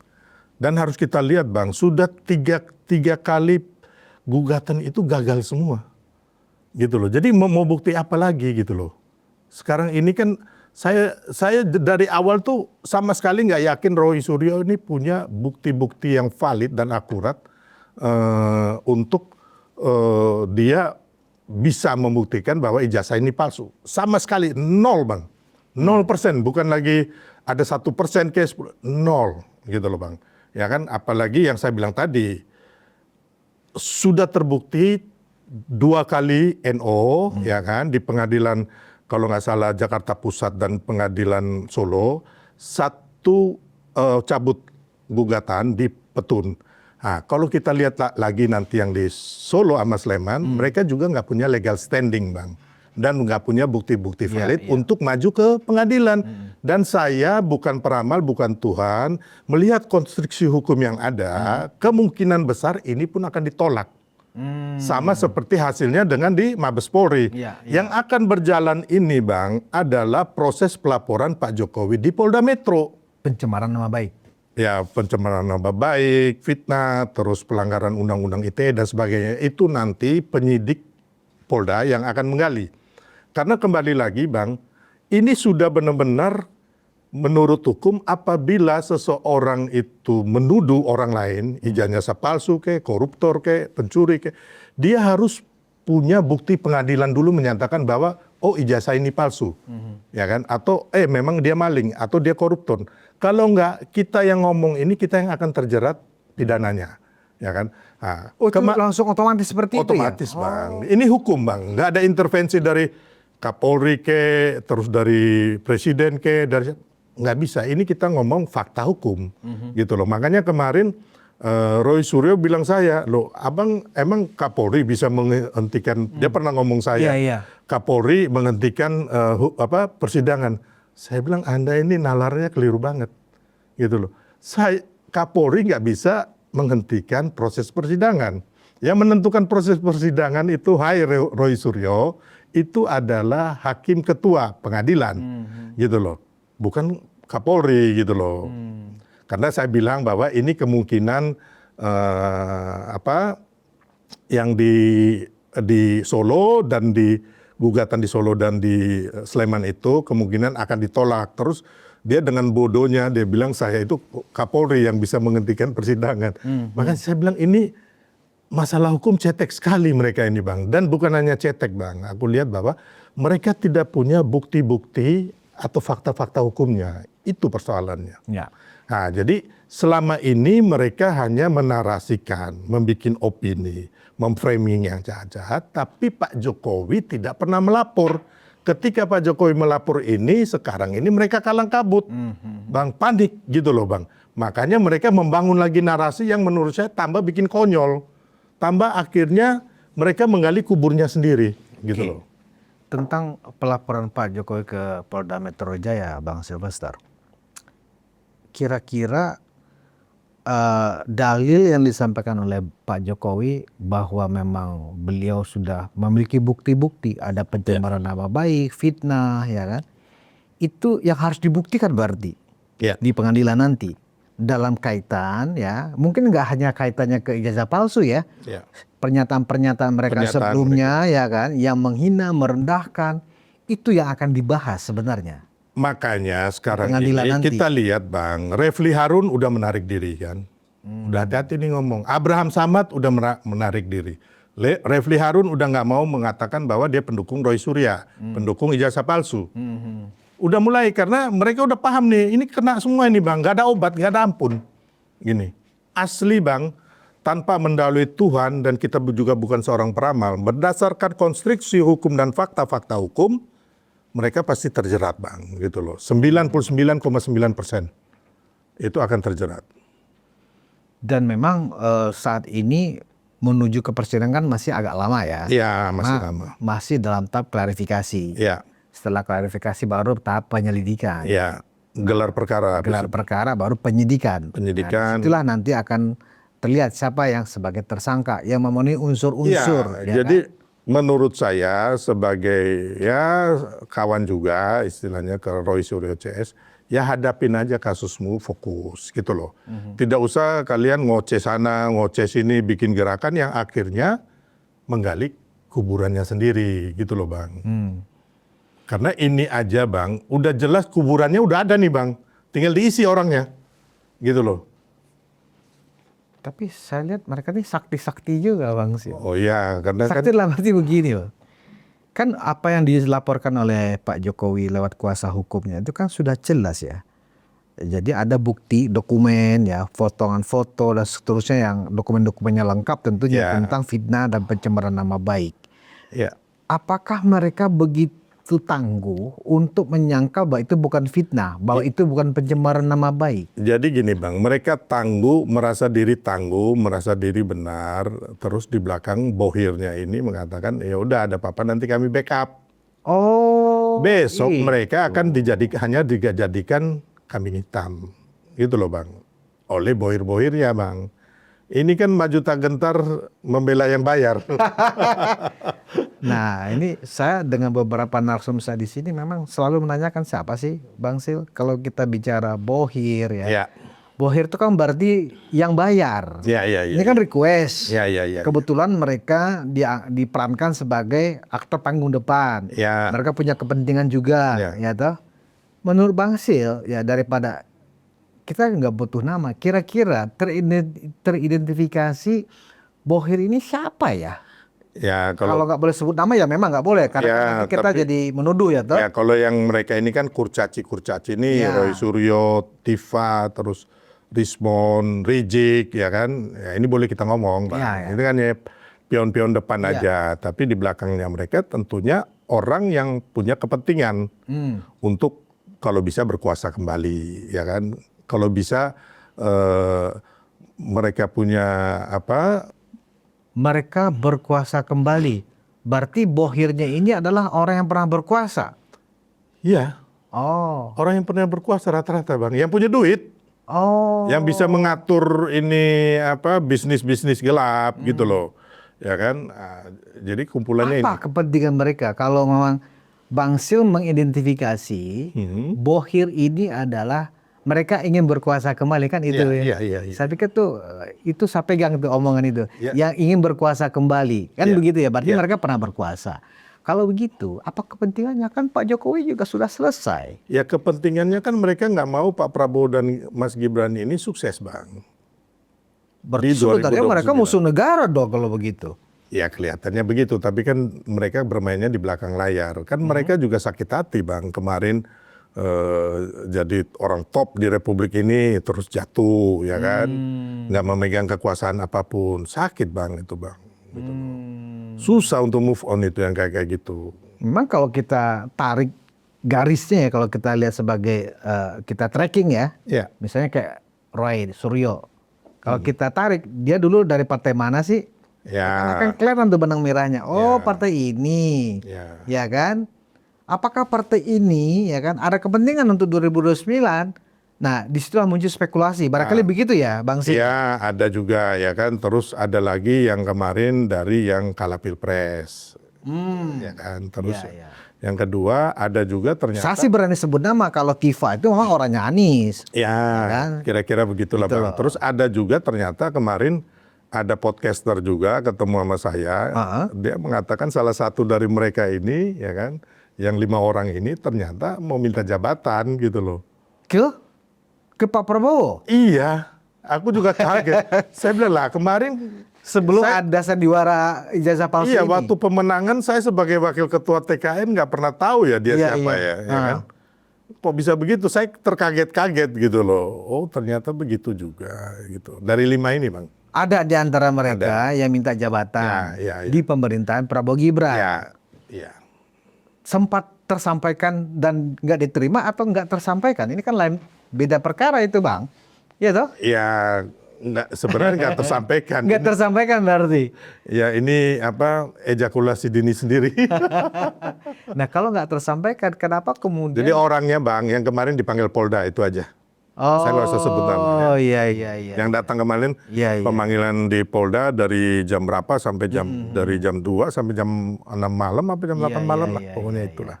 dan harus kita lihat Bang sudah tiga kali gugatan itu gagal semua gitu loh. Jadi mau bukti apa lagi gitu loh. Sekarang ini kan saya dari awal tuh sama sekali nggak yakin Roy Suryo ini punya bukti-bukti yang valid dan akurat untuk dia bisa membuktikan bahwa ijazah ini palsu. Sama sekali nol Bang, 0%. Bukan lagi ada 1% case, nol gitu loh Bang. Ya kan, apalagi yang saya bilang tadi sudah terbukti 2 kali NO ya kan di pengadilan. Kalau nggak salah Jakarta Pusat dan Pengadilan Solo, 1 cabut gugatan di Petun. Nah, kalau kita lihat lagi nanti yang di Solo sama Sleman, mereka juga nggak punya legal standing Bang. Dan nggak punya bukti-bukti valid untuk maju ke pengadilan. Dan saya bukan peramal, bukan Tuhan, melihat konstruksi hukum yang ada, kemungkinan besar ini pun akan ditolak. Sama seperti hasilnya dengan di Mabes Polri. Yang akan berjalan ini Bang adalah proses pelaporan Pak Jokowi di Polda Metro. Pencemaran nama baik. Ya pencemaran nama baik, fitnah, terus pelanggaran undang-undang ITE dan sebagainya. Itu nanti penyidik Polda yang akan menggali. Karena kembali lagi Bang, ini sudah benar-benar menurut hukum apabila seseorang itu menuduh orang lain, ijazah palsu ke, koruptor ke, pencuri ke, dia harus punya bukti pengadilan dulu menyatakan bahwa oh ijazah ini palsu, ya kan? Atau memang dia maling atau dia koruptor. Kalau enggak kita yang ngomong ini kita yang akan terjerat pidananya, ya kan? Nah, itu langsung otomatis seperti otomatis, itu ya? Bang. Ini hukum Bang, nggak ada intervensi dari Kapolri ke, terus dari Presiden ke, dari nggak bisa. Ini kita ngomong fakta hukum, gitu loh. Makanya kemarin Roy Suryo bilang saya, loh, abang emang Kapolri bisa menghentikan? Dia pernah ngomong saya, Kapolri menghentikan persidangan. Saya bilang Anda ini nalarnya keliru banget, gitu loh. Kapolri nggak bisa menghentikan proses persidangan. Yang menentukan proses persidangan itu, hai Roy Suryo, itu adalah hakim ketua pengadilan, gitu loh. Bukan Kapolri gitu loh. Karena saya bilang bahwa ini kemungkinan yang di Solo dan di gugatan di Solo dan di Sleman itu kemungkinan akan ditolak. Terus dia dengan bodohnya dia bilang saya itu Kapolri yang bisa menghentikan persidangan. Makanya saya bilang ini masalah hukum cetek sekali mereka ini Bang. Dan bukan hanya cetek Bang, aku lihat bahwa mereka tidak punya bukti-bukti atau fakta-fakta hukumnya. Itu persoalannya. Ya. Nah, jadi selama ini mereka hanya menarasikan, membuat opini, memframing yang jahat-jahat, tapi Pak Jokowi tidak pernah melapor. Ketika Pak Jokowi melapor ini, sekarang ini mereka kalang kabut. Bang, panik gitu loh Bang. Makanya mereka membangun lagi narasi yang menurut saya tambah bikin konyol. Tambah akhirnya mereka menggali kuburnya sendiri gitu loh. Tentang pelaporan Pak Jokowi ke Polda Metro Jaya, Bang Sylvester. Kira-kira dalil yang disampaikan oleh Pak Jokowi bahwa memang beliau sudah memiliki bukti-bukti ada pencemaran nama baik, fitnah, ya kan? Itu yang harus dibuktikan berarti di pengadilan nanti dalam kaitan ya, mungkin nggak hanya kaitannya ke ijazah palsu ya, pernyataan-pernyataan mereka sebelumnya ya kan, yang menghina, merendahkan, itu yang akan dibahas sebenarnya. Makanya sekarang ini kita lihat Bang, Refli Harun udah menarik diri kan. Udah hati-hati nih ngomong. Abraham Samad udah menarik diri. Refli Harun udah nggak mau mengatakan bahwa dia pendukung Roy Surya, pendukung ijazah palsu. Udah mulai karena mereka udah paham nih, ini kena semua ini Bang, nggak ada obat, nggak ada ampun. Gini, asli Bang, tanpa mendalui Tuhan dan kita juga bukan seorang peramal, berdasarkan konstruksi hukum dan fakta-fakta hukum, mereka pasti terjerat Bang, gitu loh. 99,9% itu akan terjerat. Dan memang saat ini menuju ke persidangan masih agak lama ya? Iya, masih lama. Masih dalam tahap klarifikasi. Iya. Setelah klarifikasi baru tahap penyelidikan. Iya, gelar perkara. Gelar perkara baru penyidikan. Penyidikan. Nah, itulah nanti akan terlihat siapa yang sebagai tersangka, yang memenuhi unsur-unsur. Ya, jadi menurut saya sebagai ya kawan juga istilahnya ke Roy Suryo CS, ya hadapin aja kasusmu, fokus gitu loh. Tidak usah kalian ngoceh sana, ngoceh sini, bikin gerakan yang akhirnya menggali kuburannya sendiri gitu loh Bang. Karena ini aja Bang, udah jelas kuburannya udah ada nih Bang, tinggal diisi orangnya gitu loh. Tapi saya lihat mereka ini sakti-sakti juga Bang sih. Oh iya, karena sakti dalam arti begini Bang. Kan apa yang dilaporkan oleh Pak Jokowi lewat kuasa hukumnya itu kan sudah jelas ya. Jadi ada bukti, dokumen ya, potongan foto dan seterusnya yang dokumen-dokumennya lengkap tentunya tentang fitnah dan pencemaran nama baik. Apakah mereka begitu tangguh untuk menyangkal bahwa itu bukan fitnah, bahwa itu bukan pencemaran nama baik? Jadi gini Bang, mereka tangguh, merasa diri benar, terus di belakang bohirnya ini mengatakan ya udah ada apa-apa nanti kami backup. Oh. Besok mereka akan hanya dijadikan kambing hitam, gitu loh Bang, oleh bohir-bohirnya Bang. Ini kan maju tak gentar membela yang bayar. Nah, ini saya dengan beberapa narsum saya di sini memang selalu menanyakan siapa sih Bang Sil kalau kita bicara bohir ya. Bohir itu kan berarti yang bayar. Ini kan request. Kebetulan mereka diperankan sebagai aktor panggung depan. Mereka punya kepentingan juga, ya toh. Menurut Bang Sil ya, daripada kita nggak butuh nama, kira-kira teridentifikasi bohir ini siapa ya? Ya kalau nggak boleh sebut nama ya memang nggak boleh karena kita jadi menuduh ya toh. Ya kalau yang mereka ini kan kurcaci ini Roy Suryo, Tifa, terus Rismon, Rizik ya kan. Ya ini boleh kita ngomong Pak. Ini kan ya pion-pion depan aja, tapi di belakangnya mereka tentunya orang yang punya kepentingan untuk kalau bisa berkuasa kembali ya kan. Kalau bisa mereka punya apa? Mereka berkuasa kembali. Berarti bohirnya ini adalah orang yang pernah berkuasa. Iya. Oh. Orang yang pernah berkuasa rata-rata Bang. Yang punya duit. Oh. Yang bisa mengatur ini apa bisnis-bisnis gelap gitu loh. Ya kan. Nah, jadi kumpulannya apa kepentingan mereka kalau memang Bang Sil mengidentifikasi bohir ini adalah mereka ingin berkuasa kembali kan itu ya. Saya pikir tuh itu saya pegang tuh omongan itu. Yang ingin berkuasa kembali kan begitu ya. Berarti mereka pernah berkuasa. kalau begitu, apa kepentingannya? Kan Pak Jokowi juga sudah selesai. Ya kepentingannya kan mereka nggak mau Pak Prabowo dan Mas Gibran ini sukses, Bang. Berarti Di sebenarnya 2029. mereka musuh negara dong kalau begitu. Ya kelihatannya begitu, tapi kan mereka bermainnya di belakang layar. Kan mereka juga sakit hati, Bang. Kemarin jadi orang top di Republik ini terus jatuh, ya kan? Nggak memegang kekuasaan apapun. Sakit, Bang, itu, Bang. Gitu. Susah untuk move on itu yang kayak gitu. Memang kalau kita tarik garisnya ya, kalau kita lihat sebagai kita tracking ya, Ya, misalnya kayak Roy Suryo. Kalau kita tarik, dia dulu dari partai mana sih? Karena kan ya, kelihatan tuh benang merahnya. Oh, Ya. partai ini. ya. Ya kan? Apakah partai ini ya kan ada kepentingan untuk 2029? Nah, disitulah muncul spekulasi. Barangkali begitu ya, Bang Sik. Ya, ada juga ya kan. Terus ada lagi yang kemarin dari yang kalah Pilpres. Ya kan. Terus Ya, ya. yang kedua ada juga ternyata. Saya sih berani sebut nama kalau Kiva itu memang orangnya Anies. Ya, kan? kira-kira begitulah, Gitu Bang. loh. Terus ada juga ternyata kemarin ada podcaster juga ketemu sama saya. Dia mengatakan salah satu dari mereka ini, ya kan, yang 5 orang ini ternyata mau minta jabatan gitu loh. Ke Pak Prabowo. Iya, aku juga kaget. Saya bilang lah kemarin Sebelum ada sandiwara ijazah palsu iya, ini. waktu pemenangan saya sebagai wakil ketua TKN nggak pernah tahu ya dia Iya, siapa iya. ya kan? Kok bisa begitu? Saya terkaget-kaget gitu loh. Oh ternyata begitu juga gitu. Dari 5 ini, Bang. Ada di antara mereka yang minta jabatan Ya. di pemerintahan Prabowo Gibran. Ya. Sempat tersampaikan dan nggak diterima atau nggak tersampaikan? Ini kan lain beda perkara itu, Bang. Iya toh? Ya, sebenarnya nggak tersampaikan. Nggak tersampaikan berarti. Ya ini ejakulasi dini sendiri. Nah kalau nggak tersampaikan, kenapa kemudian? Jadi orangnya, Bang, yang kemarin dipanggil Polda itu aja. Saya nggak usah sebut namanya. Oh iya. Yang datang kemarin Iya. pemanggilan di Polda dari jam berapa sampai dari jam 2 sampai jam 6 malam apa jam 8 malam lah pokoknya itulah.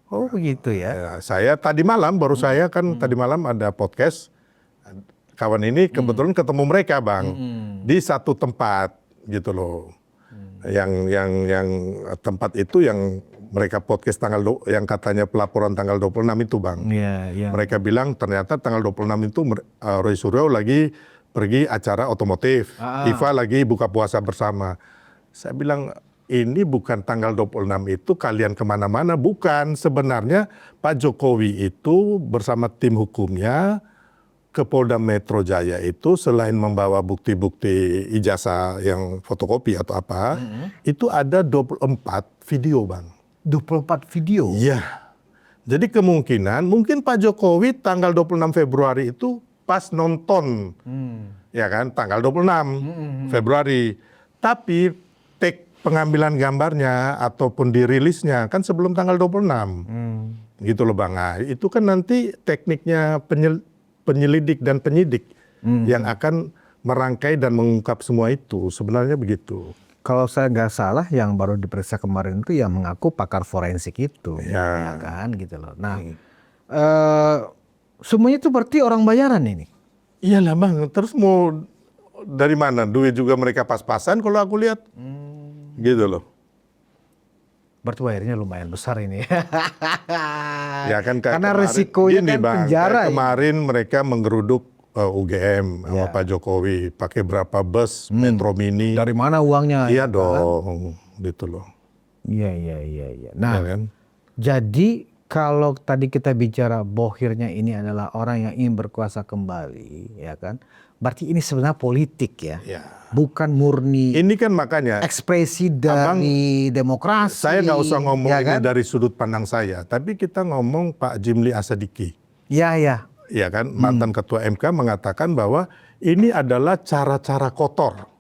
Oh begitu ya. Ya, saya tadi malam saya kan tadi malam ada podcast kawan ini kebetulan ketemu mereka, Bang, di satu tempat gitu loh. Yang tempat itu yang mereka podcast yang katanya pelaporan tanggal 26 itu, Bang. Iya. Mereka bilang ternyata tanggal 26 itu Roy Suryo lagi pergi acara otomotif. Kiva lagi buka puasa bersama. Saya bilang ini bukan tanggal 26 itu kalian kemana-mana. Bukan. Sebenarnya Pak Jokowi itu bersama tim hukumnya ke Polda Metro Jaya itu selain membawa bukti-bukti ijazah yang fotokopi atau apa, itu ada 24 video, Bang. 24 video. Iya. Jadi kemungkinan mungkin Pak Jokowi tanggal 26 Februari itu pas nonton. Ya kan, tanggal 26 Februari. Tapi take pengambilan gambarnya ataupun dirilisnya kan sebelum tanggal 26. Gitu loh, Bang. Nah, itu kan nanti tekniknya penyelidik dan penyidik yang akan merangkai dan mengungkap semua itu. Sebenarnya begitu. Kalau saya nggak salah, yang baru diperiksa kemarin itu yang mengaku pakar forensik itu, ya kan, gitu loh. Nah, semuanya itu berarti orang bayaran ini. Iyalah, Bang. Terus mau dari mana? Duit juga mereka pas-pasan kalau aku lihat, gitu loh. Berarti bayarnya lumayan besar ini. Ya kan kayak Karena kemarin, resikonya gini, kan Bang, penjara. kayak Ya. kemarin mereka menggeruduk UGM sama Pak Jokowi pakai berapa bus Metro Mini. Dari mana uangnya? Iya dong, gitu loh. Iya. Nah, Ya kan? jadi kalau tadi kita bicara bohirnya ini adalah orang yang ingin berkuasa kembali, ya kan? Berarti ini sebenarnya politik ya, Ya. bukan murni Ini kan makanya ekspresi dari demokrasi. saya nggak usah ngomong ya ini kan? dari sudut pandang saya, tapi kita ngomong Pak Jimli Asadiki. Ya. Ya kan, mantan ketua MK mengatakan bahwa ini adalah cara-cara kotor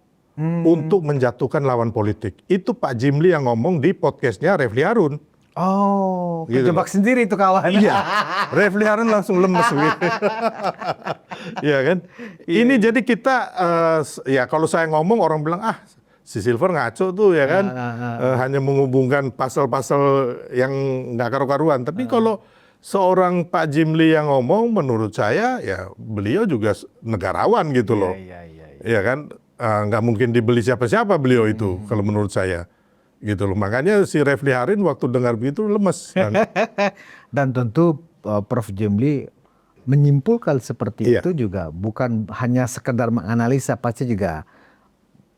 untuk menjatuhkan lawan politik. Itu Pak Jimli yang ngomong di podcastnya Refli Harun. Oh, Gitu kejebak sendiri itu kawan. Iya, Refli Harun langsung lemes gitu. Iya kan? Ini jadi kita, ya kalau saya ngomong orang bilang, si Silver ngaco tuh ya kan. Hanya menghubungkan pasal-pasal yang nggak karu-karuan. Tapi kalau seorang Pak Jimli yang ngomong, menurut saya ya beliau juga negarawan gitu loh. Iya. Ya kan, nggak mungkin dibeli siapa-siapa beliau itu kalau menurut saya. gitu loh. Makanya si Refli Harin waktu dengar begitu lemes. Dan tentu Prof. Jimli menyimpulkan seperti Iya. itu juga bukan hanya sekedar menganalisa, pasti juga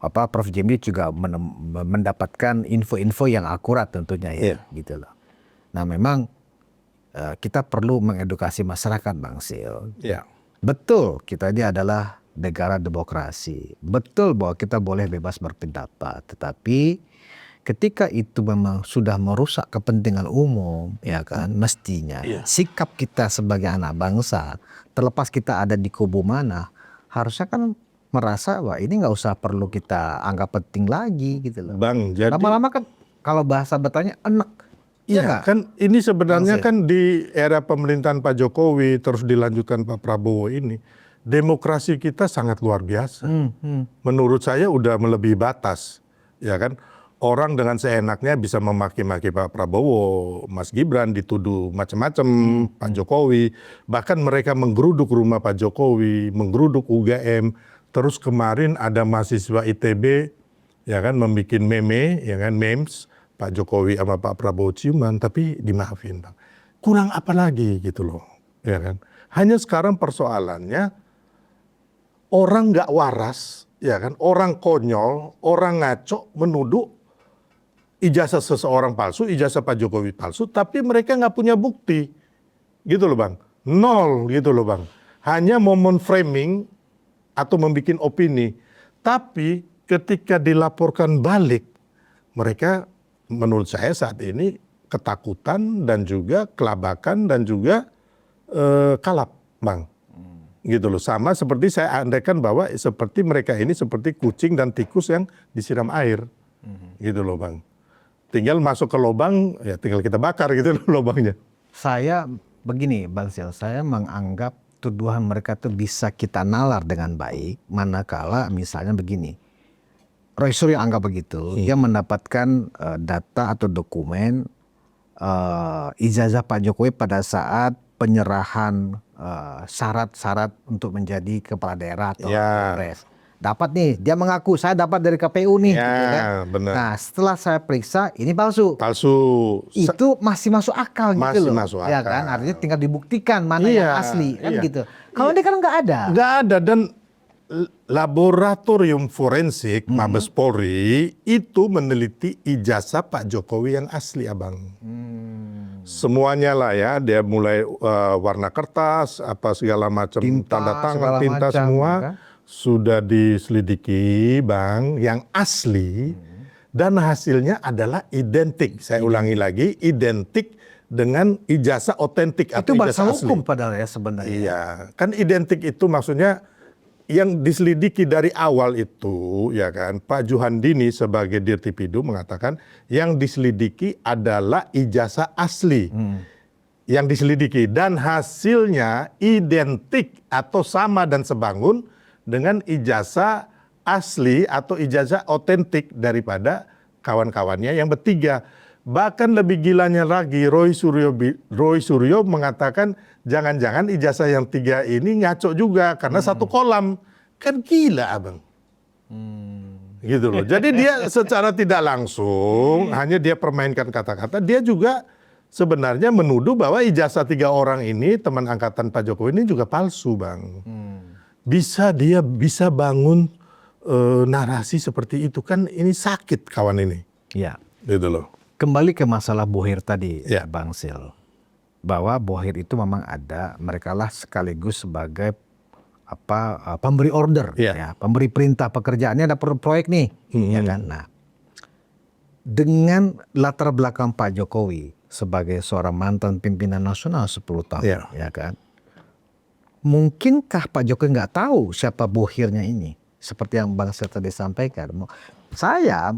Prof. Jimli juga mendapatkan info-info yang akurat tentunya ya, gitu loh. Nah memang kita perlu mengedukasi masyarakat, Bang Sil. Iya. Betul, kita ini adalah negara demokrasi. Betul bahwa kita boleh bebas berpendapat, tetapi ketika itu memang sudah merusak kepentingan umum, ya kan, mestinya sikap kita sebagai anak bangsa, terlepas kita ada di kubu mana, harusnya kan merasa wah ini nggak usah perlu kita anggap penting lagi gitu loh. Bang, jadi Lama-lama kan kalau bahasa bertanya enak. iya, kan ini sebenarnya kan di era pemerintahan Pak Jokowi terus dilanjutkan Pak Prabowo ini, demokrasi kita sangat luar biasa. Menurut saya udah melebihi batas, ya kan? Orang dengan seenaknya bisa memaki-maki Pak Prabowo, Mas Gibran dituduh macam-macam, Pak Jokowi, bahkan mereka menggeruduk rumah Pak Jokowi, menggeruduk UGM, terus kemarin ada mahasiswa ITB, ya kan, membuat meme, ya kan, memes, Pak Jokowi sama Pak Prabowo ciuman, tapi dimaafin, Bang. Kurang apa lagi gitu loh, ya kan? Hanya sekarang persoalannya orang nggak waras, ya kan? Orang konyol, orang ngaco menuduh ijazah seseorang palsu, ijazah Pak Jokowi palsu, tapi mereka nggak punya bukti, gitu loh Bang. Nol gitu loh Bang. Hanya momen framing atau membuat opini. Tapi ketika dilaporkan balik, mereka menurut saya saat ini ketakutan dan juga kelabakan dan juga kalap, Bang. Gitu loh. Sama seperti saya andaikan bahwa seperti mereka ini seperti kucing dan tikus yang disiram air. Gitu loh Bang. Tinggal masuk ke lubang, ya tinggal kita bakar gitu loh lubangnya. Saya begini Bang Sil, saya menganggap tuduhan mereka tuh bisa kita nalar dengan baik, manakala misalnya begini. Roy Suryo anggap begitu, dia mendapatkan data atau dokumen ijazah Pak Jokowi pada saat penyerahan syarat-syarat untuk menjadi kepala daerah atau Pilpres. Dapat nih, dia mengaku saya dapat dari KPU nih. Ya, gitu kan. benar. Nah setelah saya periksa ini palsu. Palsu. Itu masih masuk akal gitu Masih loh. masuk Ya akal. kan, artinya tinggal dibuktikan mana yang asli kan gitu. Kalau ini kan nggak ada. Nggak ada, dan laboratorium forensik Mabes Polri itu meneliti ijazah Pak Jokowi yang asli, Abang. Semuanya lah ya, dia mulai warna kertas, apa segala macam, tanda tangan, tinta semua. Kan? Sudah diselidiki Bang, yang asli, dan hasilnya adalah identik. Saya ulangi lagi, identik dengan ijazah otentik atau Itu bahasa ijazah asli. hukum padahal ya sebenarnya. Iya, kan identik itu maksudnya yang diselidiki dari awal itu, ya kan, Pak Juhandini sebagai Dirtipidum mengatakan yang diselidiki adalah ijazah asli. Yang diselidiki dan hasilnya identik atau sama dan sebangun dengan ijazah asli atau ijazah otentik daripada kawan-kawannya yang bertiga. Bahkan lebih gilanya lagi, Roy Suryo mengatakan jangan-jangan ijazah yang tiga ini ngaco juga karena satu kolam. Kan gila Abang. Gitu loh. Jadi dia secara tidak langsung, hanya dia permainkan kata-kata, dia juga sebenarnya menuduh bahwa ijazah tiga orang ini, teman angkatan Pak Jokowi ini juga palsu Bang. Dia bisa bangun narasi seperti itu, kan ini sakit kawan ini. Iya. Gitu loh. Kembali ke masalah Bohir tadi, Ya. Bang Sil. Bahwa Bohir itu memang ada, mereka lah sekaligus sebagai pemberi order, ya, pemberi perintah pekerjaannya ada proyek nih, ya kan. Nah, dengan latar belakang Pak Jokowi sebagai seorang mantan pimpinan nasional 10 tahun, ya kan. Mungkinkah Pak Jokowi nggak tahu siapa Bohirnya ini? Seperti yang Bang Sil tadi sampaikan. Saya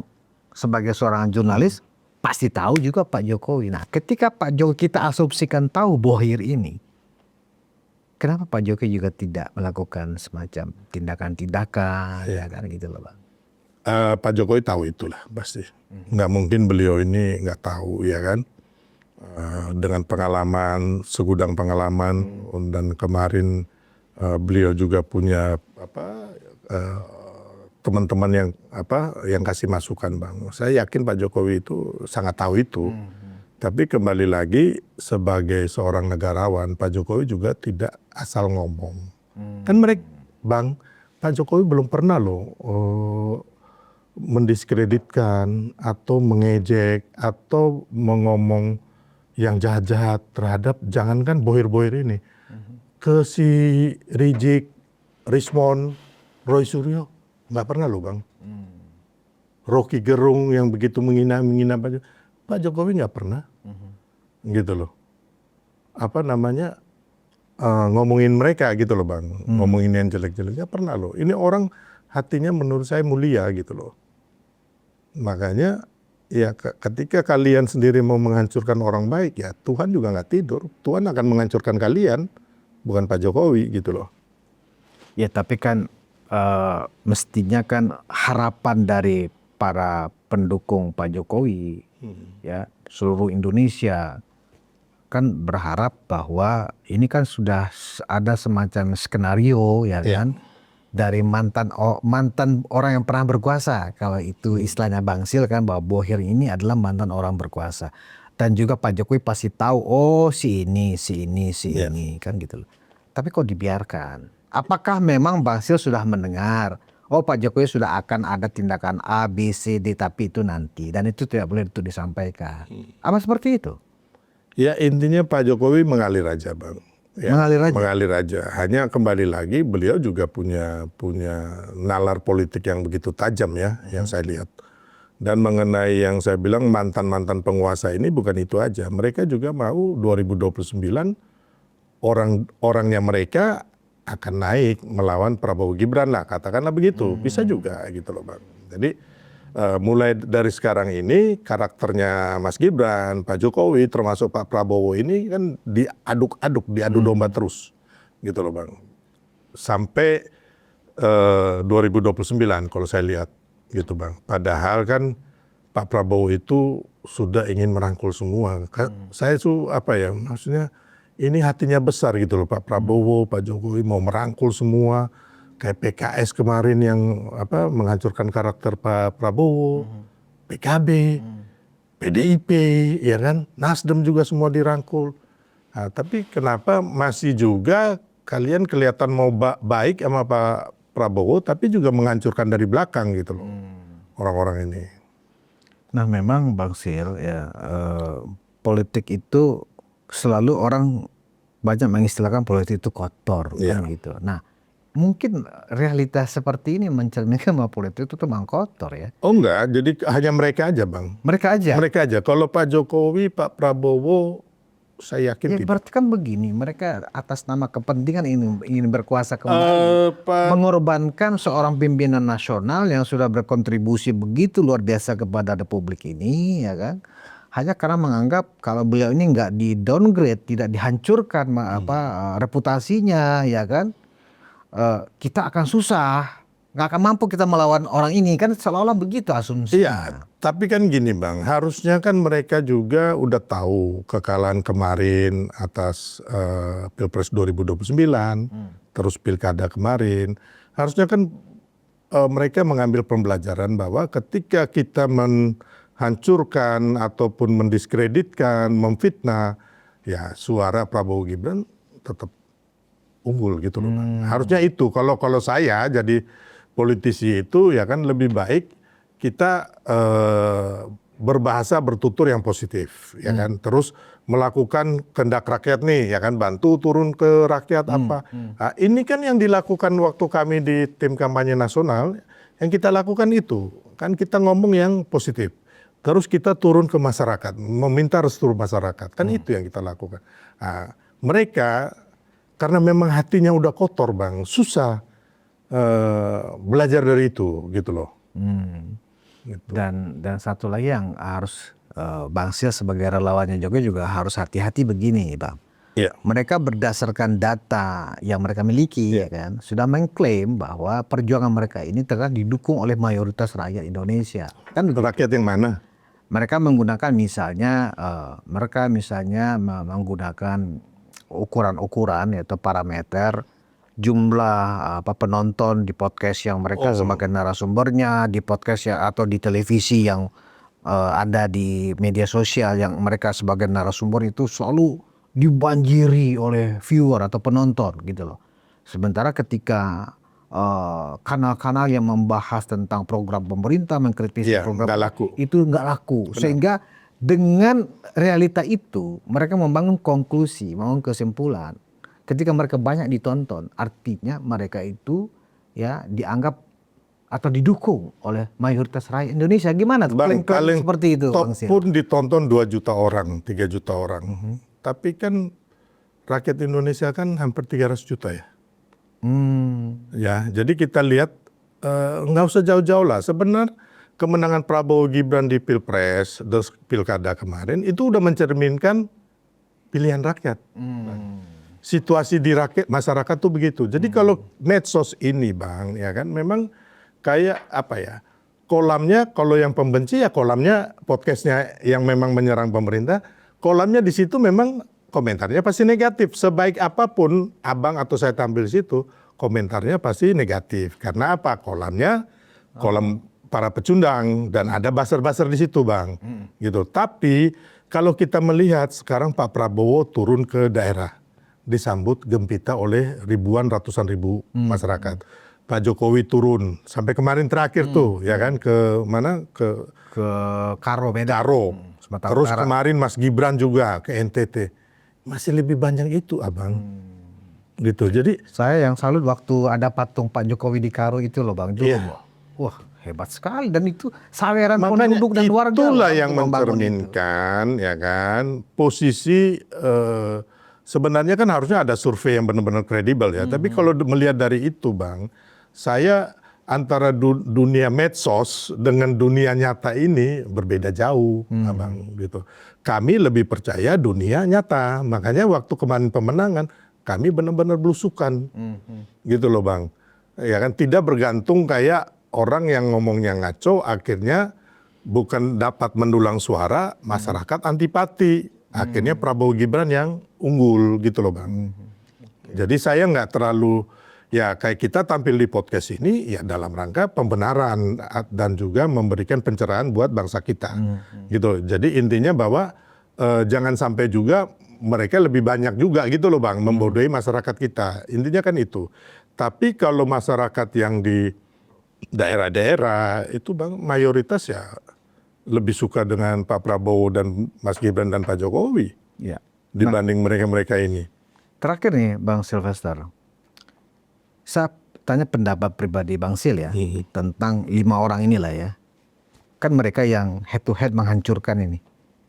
sebagai seorang jurnalis pasti tahu juga Pak Jokowi. Nah, ketika Pak Jokowi kita asumsikan tahu Bohir ini, kenapa Pak Jokowi juga tidak melakukan semacam tindakan-tindakan, ya kan gitu loh Bang. Pak Jokowi tahu itulah pasti. Nggak mungkin beliau ini nggak tahu, ya kan. Dengan pengalaman, segudang pengalaman, dan kemarin beliau juga punya teman-teman yang kasih masukan Bang. Saya yakin Pak Jokowi itu sangat tahu itu. Tapi kembali lagi sebagai seorang negarawan, Pak Jokowi juga tidak asal ngomong. Kan mereka, Bang, Pak Jokowi belum pernah loh mendiskreditkan atau mengejek atau mengomong yang jahat-jahat terhadap jangankan Bohir-Bohir ini. Ke si Rizik, Rismon, Roy Suryo, nggak pernah loh Bang. Rocky Gerung yang begitu menghina Pak Jokowi nggak pernah. Gitu loh. Ngomongin mereka gitu loh Bang. Ngomongin yang jelek-jelek, nggak pernah loh. Ini orang hatinya menurut saya mulia gitu loh. Makanya ya ketika kalian sendiri mau menghancurkan orang baik, ya Tuhan juga nggak tidur. Tuhan akan menghancurkan kalian, bukan Pak Jokowi gitu loh. Ya tapi kan mestinya kan harapan dari para pendukung Pak Jokowi, ya seluruh Indonesia kan berharap bahwa ini kan sudah ada semacam skenario ya kan. Dari mantan orang yang pernah berkuasa, kalau itu istilahnya Bang Sil kan, bahwa Bohir ini adalah mantan orang berkuasa, dan juga Pak Jokowi pasti tahu si ini kan gitu loh. Tapi kok dibiarkan? Apakah memang Bang Sil sudah mendengar Pak Jokowi sudah akan ada tindakan A, B, C, D, tapi itu nanti, dan itu tidak boleh itu disampaikan? Apa seperti itu? Ya intinya Pak Jokowi mengalir aja Bang. Ya, mengalir aja. Hanya kembali lagi beliau juga punya nalar politik yang begitu tajam ya, yang saya lihat. Dan mengenai yang saya bilang mantan-mantan penguasa ini bukan itu aja. Mereka juga mau 2029 orangnya mereka akan naik melawan Prabowo Gibran lah, katakanlah begitu. Bisa juga gitu loh Bang. Jadi mulai dari sekarang ini karakternya Mas Gibran, Pak Jokowi, termasuk Pak Prabowo ini kan diadu domba terus, gitu loh Bang. Sampai 2029 kalau saya lihat, gitu Bang. Padahal kan Pak Prabowo itu sudah ingin merangkul semua. Saya tuh maksudnya ini hatinya besar gitu loh Pak Prabowo, Pak Jokowi mau merangkul semua. Kayak PKS kemarin yang menghancurkan karakter Pak Prabowo, PKB, PDIP, ya kan, Nasdem juga semua dirangkul. Nah, tapi kenapa masih juga kalian kelihatan mau baik sama Pak Prabowo, tapi juga menghancurkan dari belakang gitu loh orang-orang ini. Nah memang Bang Sil ya, politik itu selalu orang banyak mengistilahkan politik itu kotor kan gitu. Nah mungkin realitas seperti ini mencerminkan bahwa politik itu memang kotor ya? Oh enggak, jadi hanya mereka aja Bang. Mereka aja? Mereka aja. Kalau Pak Jokowi, Pak Prabowo, saya yakin tidak. Berarti kan begini, mereka atas nama kepentingan ingin berkuasa kembali, mengorbankan seorang pimpinan nasional yang sudah berkontribusi begitu luar biasa kepada Republik ini, ya kan? Hanya karena menganggap kalau beliau ini nggak di downgrade, tidak dihancurkan reputasinya, ya kan? Kita akan susah, nggak akan mampu kita melawan orang ini, kan seolah-olah begitu asumsinya. Iya, tapi kan gini Bang, harusnya kan mereka juga udah tahu kekalahan kemarin atas Pilpres 2029, terus Pilkada kemarin. Harusnya kan mereka mengambil pembelajaran bahwa ketika kita menghancurkan ataupun mendiskreditkan, memfitnah, ya suara Prabowo Gibran tetap unggul gitu loh. Harusnya itu. Kalau saya jadi politisi itu ya kan lebih baik kita berbahasa bertutur yang positif ya kan. Terus melakukan kehendak rakyat nih ya kan, bantu turun ke rakyat apa. Nah, ini kan yang dilakukan waktu kami di tim kampanye nasional, yang kita lakukan itu kan kita ngomong yang positif. Terus kita turun ke masyarakat, meminta restu masyarakat. Kan itu yang kita lakukan. Nah, mereka karena memang hatinya udah kotor Bang, susah belajar dari itu gitu loh. Gitu. Dan satu lagi yang harus Bang Sil sebagai relawannya juga harus hati-hati begini Bang. Yeah. Mereka berdasarkan data yang mereka miliki ya kan, sudah mengklaim bahwa perjuangan mereka ini telah didukung oleh mayoritas rakyat Indonesia. Kan rakyat yang mana? Mereka menggunakan misalnya menggunakan ukuran-ukuran yaitu parameter jumlah penonton di podcast yang mereka sebagai narasumbernya, di podcast ya atau di televisi yang ada di media sosial yang mereka sebagai narasumber itu selalu dibanjiri oleh viewer atau penonton gitu loh. Sementara ketika kanal-kanal yang membahas tentang program pemerintah, mengkritisi program nggak laku. itu nggak laku. Sehingga dengan realita itu mereka membangun konklusi, membangun kesimpulan. Ketika mereka banyak ditonton, artinya mereka itu ya dianggap atau didukung oleh mayoritas rakyat Indonesia. Gimana tuh? Bang, paling seperti itu, top Bang Sil? pun ditonton 2 juta orang, 3 juta orang. Tapi kan rakyat Indonesia kan hampir 300 juta ya. Ya, jadi kita lihat nggak usah jauh-jauh lah. Sebenarnya kemenangan Prabowo Gibran di Pilpres, Pilkada kemarin itu udah mencerminkan pilihan rakyat. Situasi di rakyat masyarakat tuh begitu. Jadi kalau medsos ini, Bang, ya kan memang kayak apa ya? Kolamnya kalau yang pembenci ya kolamnya podcastnya yang memang menyerang pemerintah, kolamnya di situ memang komentarnya pasti negatif. Sebaik apapun abang atau saya tampil di situ, komentarnya pasti negatif. Karena apa? Kolamnya kolam para pecundang dan ada buzzer-buzzer di situ, Bang. Gitu. Tapi kalau kita melihat sekarang Pak Prabowo turun ke daerah, disambut gempita oleh ribuan ratusan ribu masyarakat. Pak Jokowi turun sampai kemarin terakhir tuh ya kan ke mana ke Karo, Medan. Karo. Sumatera Terus Utara. kemarin Mas Gibran juga ke NTT. Masih lebih banyak itu, Abang. Gitu. Jadi Saya yang salut waktu ada patung Pak Jokowi di Karo itu loh, Bang. Dulu, Iya. wah hebat sekali, dan itu saweran makanya penduduk dan warga itulah loh yang untuk membangun itu. mencerminkan ya kan posisi sebenarnya kan harusnya ada survei yang benar-benar kredibel ya. Tapi kalau melihat dari itu, Bang, saya antara dunia medsos dengan dunia nyata ini berbeda jauh, Abang, gitu. Kami lebih percaya dunia nyata. Makanya waktu kemarin pemenangan kami benar-benar belusukan. Gitu loh, Bang. Ya kan tidak bergantung kayak orang yang ngomongnya ngaco akhirnya bukan dapat mendulang suara, masyarakat antipati. Akhirnya Prabowo Gibran yang unggul gitu loh, Bang. Jadi saya nggak terlalu ya kayak kita tampil di podcast ini ya dalam rangka pembenaran dan juga memberikan pencerahan buat bangsa kita. Gitu. Jadi intinya bahwa jangan sampai juga mereka lebih banyak juga gitu loh, Bang, membodohi masyarakat kita. Intinya kan itu. Tapi kalau masyarakat yang di daerah-daerah itu, Bang, mayoritas ya lebih suka dengan Pak Prabowo dan Mas Gibran dan Pak Jokowi Ya. dibanding mereka-mereka ini. Terakhir nih, Bang Sylvester. Saya tanya pendapat pribadi Bang Sil ya tentang 5 orang inilah ya. Kan mereka yang head to head menghancurkan ini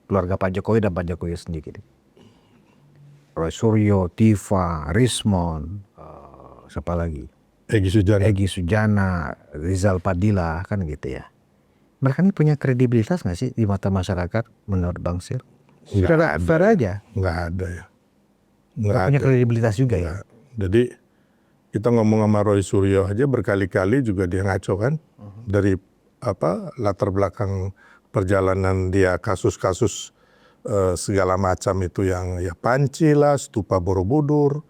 keluarga Pak Jokowi dan Pak Jokowi sendiri. Roy Suryo, Tifa, Rismon, siapa lagi? Egy Sujana, Rizal Padilla, kan gitu ya. Mereka ini punya kredibilitas nggak sih di mata masyarakat menurut Bang Sil? Fair aja. Nggak ada ya. Nggak punya kredibilitas juga ya. Jadi kita ngomong sama Roy Suryo aja berkali-kali juga dia ngaco kan. Dari latar belakang perjalanan dia kasus-kasus segala macam itu yang ya Panci lah, Stupa Borobudur,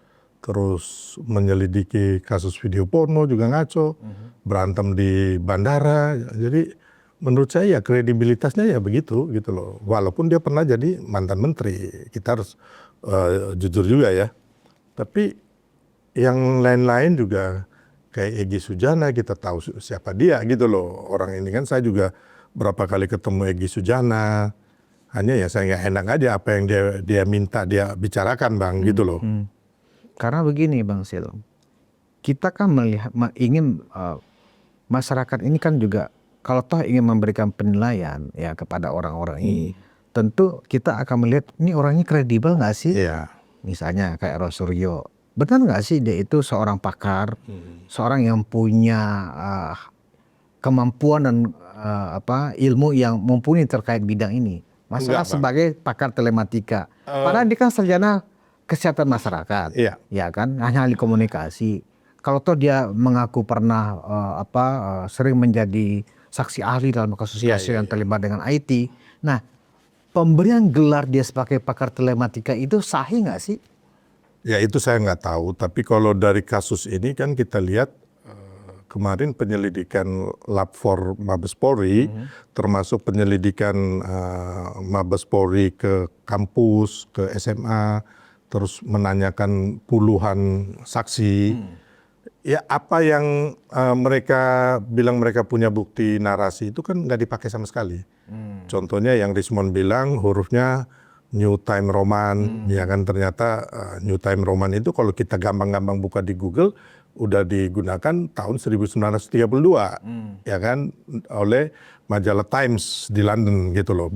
terus menyelidiki kasus video porno juga ngaco, berantem di bandara. Jadi menurut saya ya kredibilitasnya ya begitu gitu loh. Walaupun dia pernah jadi mantan menteri, kita harus jujur juga ya. Tapi yang lain-lain juga kayak Egy Sujana kita tahu siapa dia gitu loh. Orang ini kan saya juga berapa kali ketemu Egy Sujana. Hanya ya saya nggak enak aja apa yang dia minta dia bicarakan, Bang, gitu loh. Karena begini Bang Sil, kita kan ingin masyarakat ini kan juga kalau toh ingin memberikan penilaian ya kepada orang-orang ini, tentu kita akan melihat ini orangnya kredibel nggak sih? Iya. Misalnya kayak Roy Suryo, benar nggak sih dia itu seorang pakar, seorang yang punya kemampuan dan ilmu yang mumpuni terkait bidang ini? Masalah Enggak, Bang. sebagai pakar telematika, padahal dia kan sarjana kesehatan masyarakat, Iya. ya kan, hanya ahli komunikasi. Kalau toh dia mengaku pernah sering menjadi saksi ahli dalam kasus-kasus yang terlibat dengan IT. Nah, pemberian gelar dia sebagai pakar telematika itu sahih nggak sih? Ya itu saya nggak tahu, tapi kalau dari kasus ini kan kita lihat kemarin penyelidikan Lab 4 Mabes Polri, termasuk penyelidikan Mabes Polri ke kampus, ke SMA, terus menanyakan puluhan saksi. Ya apa yang mereka bilang mereka punya bukti narasi itu kan nggak dipakai sama sekali. Contohnya yang Rismond bilang hurufnya New Time Roman, ya kan ternyata New Time Roman itu kalau kita gampang-gampang buka di Google udah digunakan tahun 1932, ya kan oleh majalah Times di London gitu loh.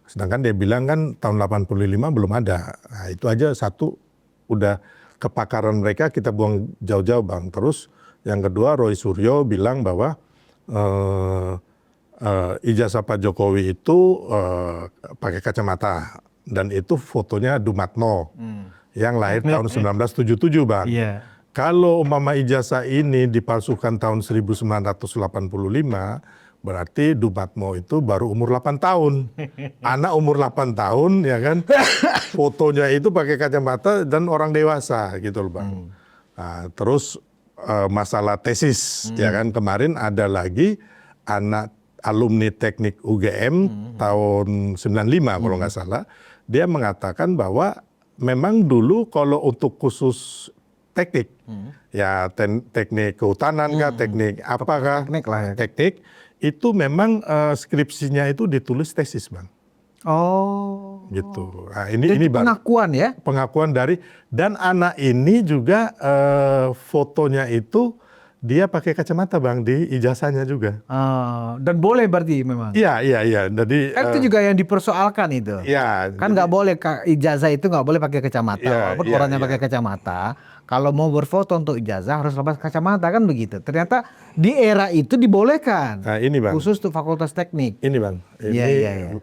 Sedangkan dia bilang kan tahun 85 belum ada. Nah, itu aja satu udah kepakaran mereka kita buang jauh-jauh Bang. Terus yang kedua Roy Suryo bilang bahwa ijazah Pak Jokowi itu pakai kacamata dan itu fotonya Dumatno yang lahir tahun 1977 Bang. Iya. Kalau umpama ijazah ini dipalsukan tahun 1985 berarti Dumatmo itu baru umur 8 tahun. Anak umur 8 tahun ya kan, fotonya itu pakai kacamata dan orang dewasa gitu loh Bang. Nah, terus masalah tesis ya kan, kemarin ada lagi anak alumni teknik UGM tahun 95 kalau nggak salah, dia mengatakan bahwa memang dulu kalau untuk khusus teknik, ya teknik kehutanan kah, teknik apakah, Teknik lah ya. teknik, itu memang skripsinya itu ditulis tesis Bang. Oh. Gitu. Nah, Jadi ini Bang, pengakuan ya? pengakuan dari, dan anak ini juga fotonya itu dia pakai kacamata Bang di ijazahnya juga. Dan boleh berarti memang. Iya. Jadi Kan itu juga yang dipersoalkan itu. iya. Kan nggak boleh ijazah itu nggak boleh pakai kacamata. Iya, Walaupun iya, orang yang iya. pakai kacamata, kalau mau berfoto untuk ijazah harus lepas kacamata kan begitu. Ternyata di era itu dibolehkan. Nah, ini Bang. Khusus untuk fakultas teknik. Ini Bang. Ini, Iya.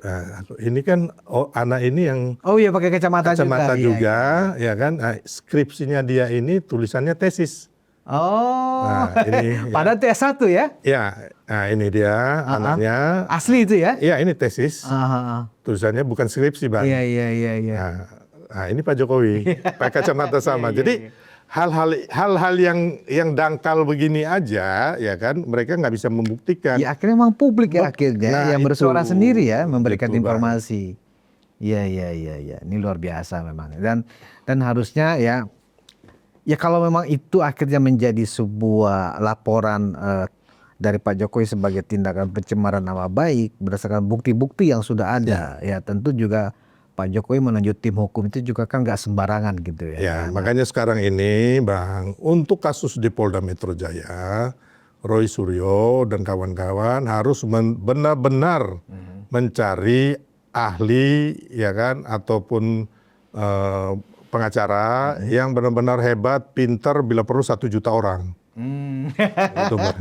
ini kan anak ini yang Oh iya pakai kacamata kacamata juga. juga, Iya. ya kan. Nah, skripsinya dia ini tulisannya tesis. Oh. Nah, ini Padahal T1 ya? ya, nah ini dia anaknya. Asli itu ya? Iya, ini tesis. Ah. Tulisannya bukan skripsi Bang. Iya. Nah, ini Pak Jokowi pakai kacamata sama. Jadi hal-hal yang dangkal begini aja, ya kan, mereka nggak bisa membuktikan. Ya akhirnya memang publik ya akhirnya Nah, yang bersuara itu. sendiri ya memberikan Gitu, Bang. informasi. Iya. Ini luar biasa memang. Dan harusnya ya kalau memang itu akhirnya menjadi sebuah laporan dari Pak Jokowi sebagai tindakan pencemaran nama baik berdasarkan bukti-bukti yang sudah ada, ya tentu juga Pak Jokowi menunjuk tim hukum itu juga kan nggak sembarangan gitu ya. Ya, makanya sekarang ini Bang, untuk kasus di Polda Metro Jaya, Roy Suryo dan kawan-kawan harus benar-benar mencari ahli, ya kan, ataupun pengacara yang benar-benar hebat, pinter, bila perlu 1 juta orang. Gitu, Bang.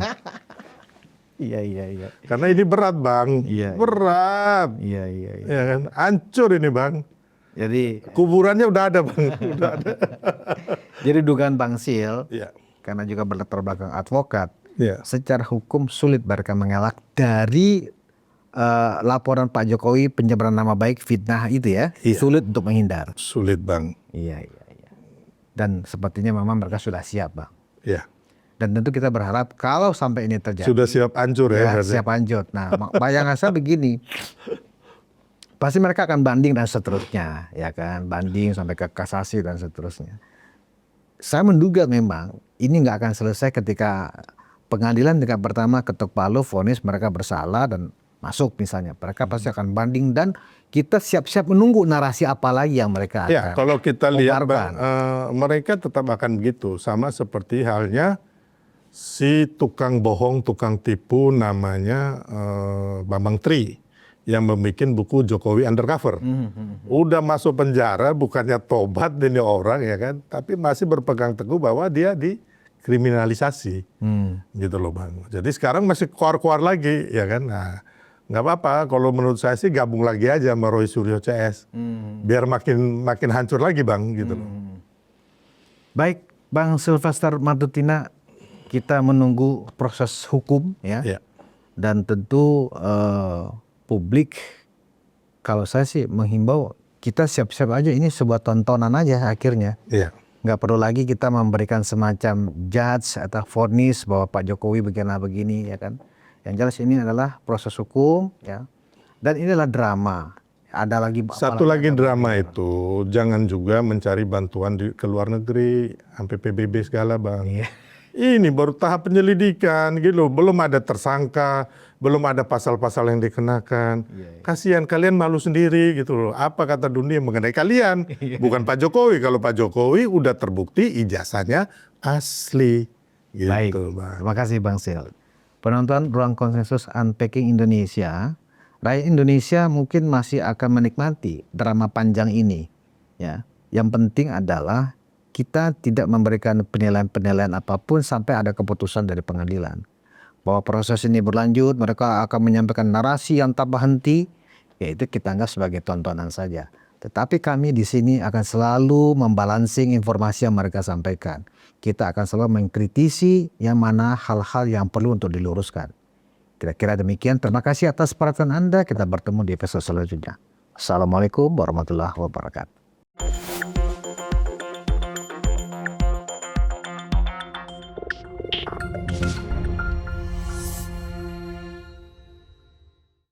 Iya. Karena ini berat Bang, Iya. berat. Iya. Ya kan, hancur ini Bang. Jadi Kuburannya udah ada Bang, udah ada. jadi dugaan Bang Sil Iya. karena juga berlatar belakang advokat, Iya. secara hukum sulit mereka mengelak dari laporan Pak Jokowi pencemaran nama baik fitnah itu ya. Iya. Sulit untuk menghindar. Sulit Bang. Iya. Dan sepertinya memang mereka sudah siap Bang. Iya. Dan tentu kita berharap kalau sampai ini terjadi. Sudah siap hancur ya. Siap hancur. Nah bayangan saya begini. Pasti mereka akan banding dan seterusnya. Ya kan. Banding sampai ke kasasi dan seterusnya. Saya menduga memang ini nggak akan selesai ketika pengadilan tingkat pertama ketok palu vonis mereka bersalah dan masuk misalnya. Mereka pasti akan banding dan kita siap-siap menunggu narasi apa lagi yang mereka Ya, akan kalau kita lihat ungkapkan. mereka tetap akan begitu. Sama seperti halnya si tukang bohong, tukang tipu namanya Bambang Tri yang membuat buku Jokowi Undercover. Udah masuk penjara, bukannya tobat ini orang ya kan, tapi masih berpegang teguh bahwa dia dikriminalisasi. Gitu loh Bang. Jadi sekarang masih keluar-keluar lagi ya kan. Nah, nggak apa-apa, kalau menurut saya sih gabung lagi aja sama Roy Suryo CS. Biar makin hancur lagi Bang gitu loh. Baik, Bang Sylvester Matutina, kita menunggu proses hukum ya. Iya. Dan tentu publik, kalau saya sih menghimbau kita siap-siap aja ini sebuah tontonan aja akhirnya. Iya. nggak perlu lagi kita memberikan semacam judge atau vonis bahwa Pak Jokowi begini ya kan. Yang jelas ini adalah proses hukum ya. Dan ini adalah drama. Ada lagi Satu lagi drama itu, jangan juga mencari bantuan ke luar negeri, sampai PBB segala bang. Iya. Ini baru tahap penyelidikan gitu, belum ada tersangka, belum ada pasal-pasal yang dikenakan. Kasihan kalian malu sendiri gitu loh. Apa kata dunia mengenai kalian? Bukan Pak Jokowi. Kalau Pak Jokowi udah terbukti ijazahnya asli. Gitu, Baik, bang. terima kasih Bang Sil. Penonton Ruang Konsensus Unpacking Indonesia, rakyat Indonesia mungkin masih akan menikmati drama panjang ini. Ya, yang penting adalah kita tidak memberikan penilaian-penilaian apapun sampai ada keputusan dari pengadilan. Bahwa proses ini berlanjut, mereka akan menyampaikan narasi yang tak berhenti, yaitu kita anggap sebagai tontonan saja. Tetapi kami di sini akan selalu membalancing informasi yang mereka sampaikan. Kita akan selalu mengkritisi yang mana hal-hal yang perlu untuk diluruskan. Kira-kira demikian. Terima kasih atas perhatian Anda. Kita bertemu di episode selanjutnya. Assalamualaikum warahmatullahi wabarakatuh.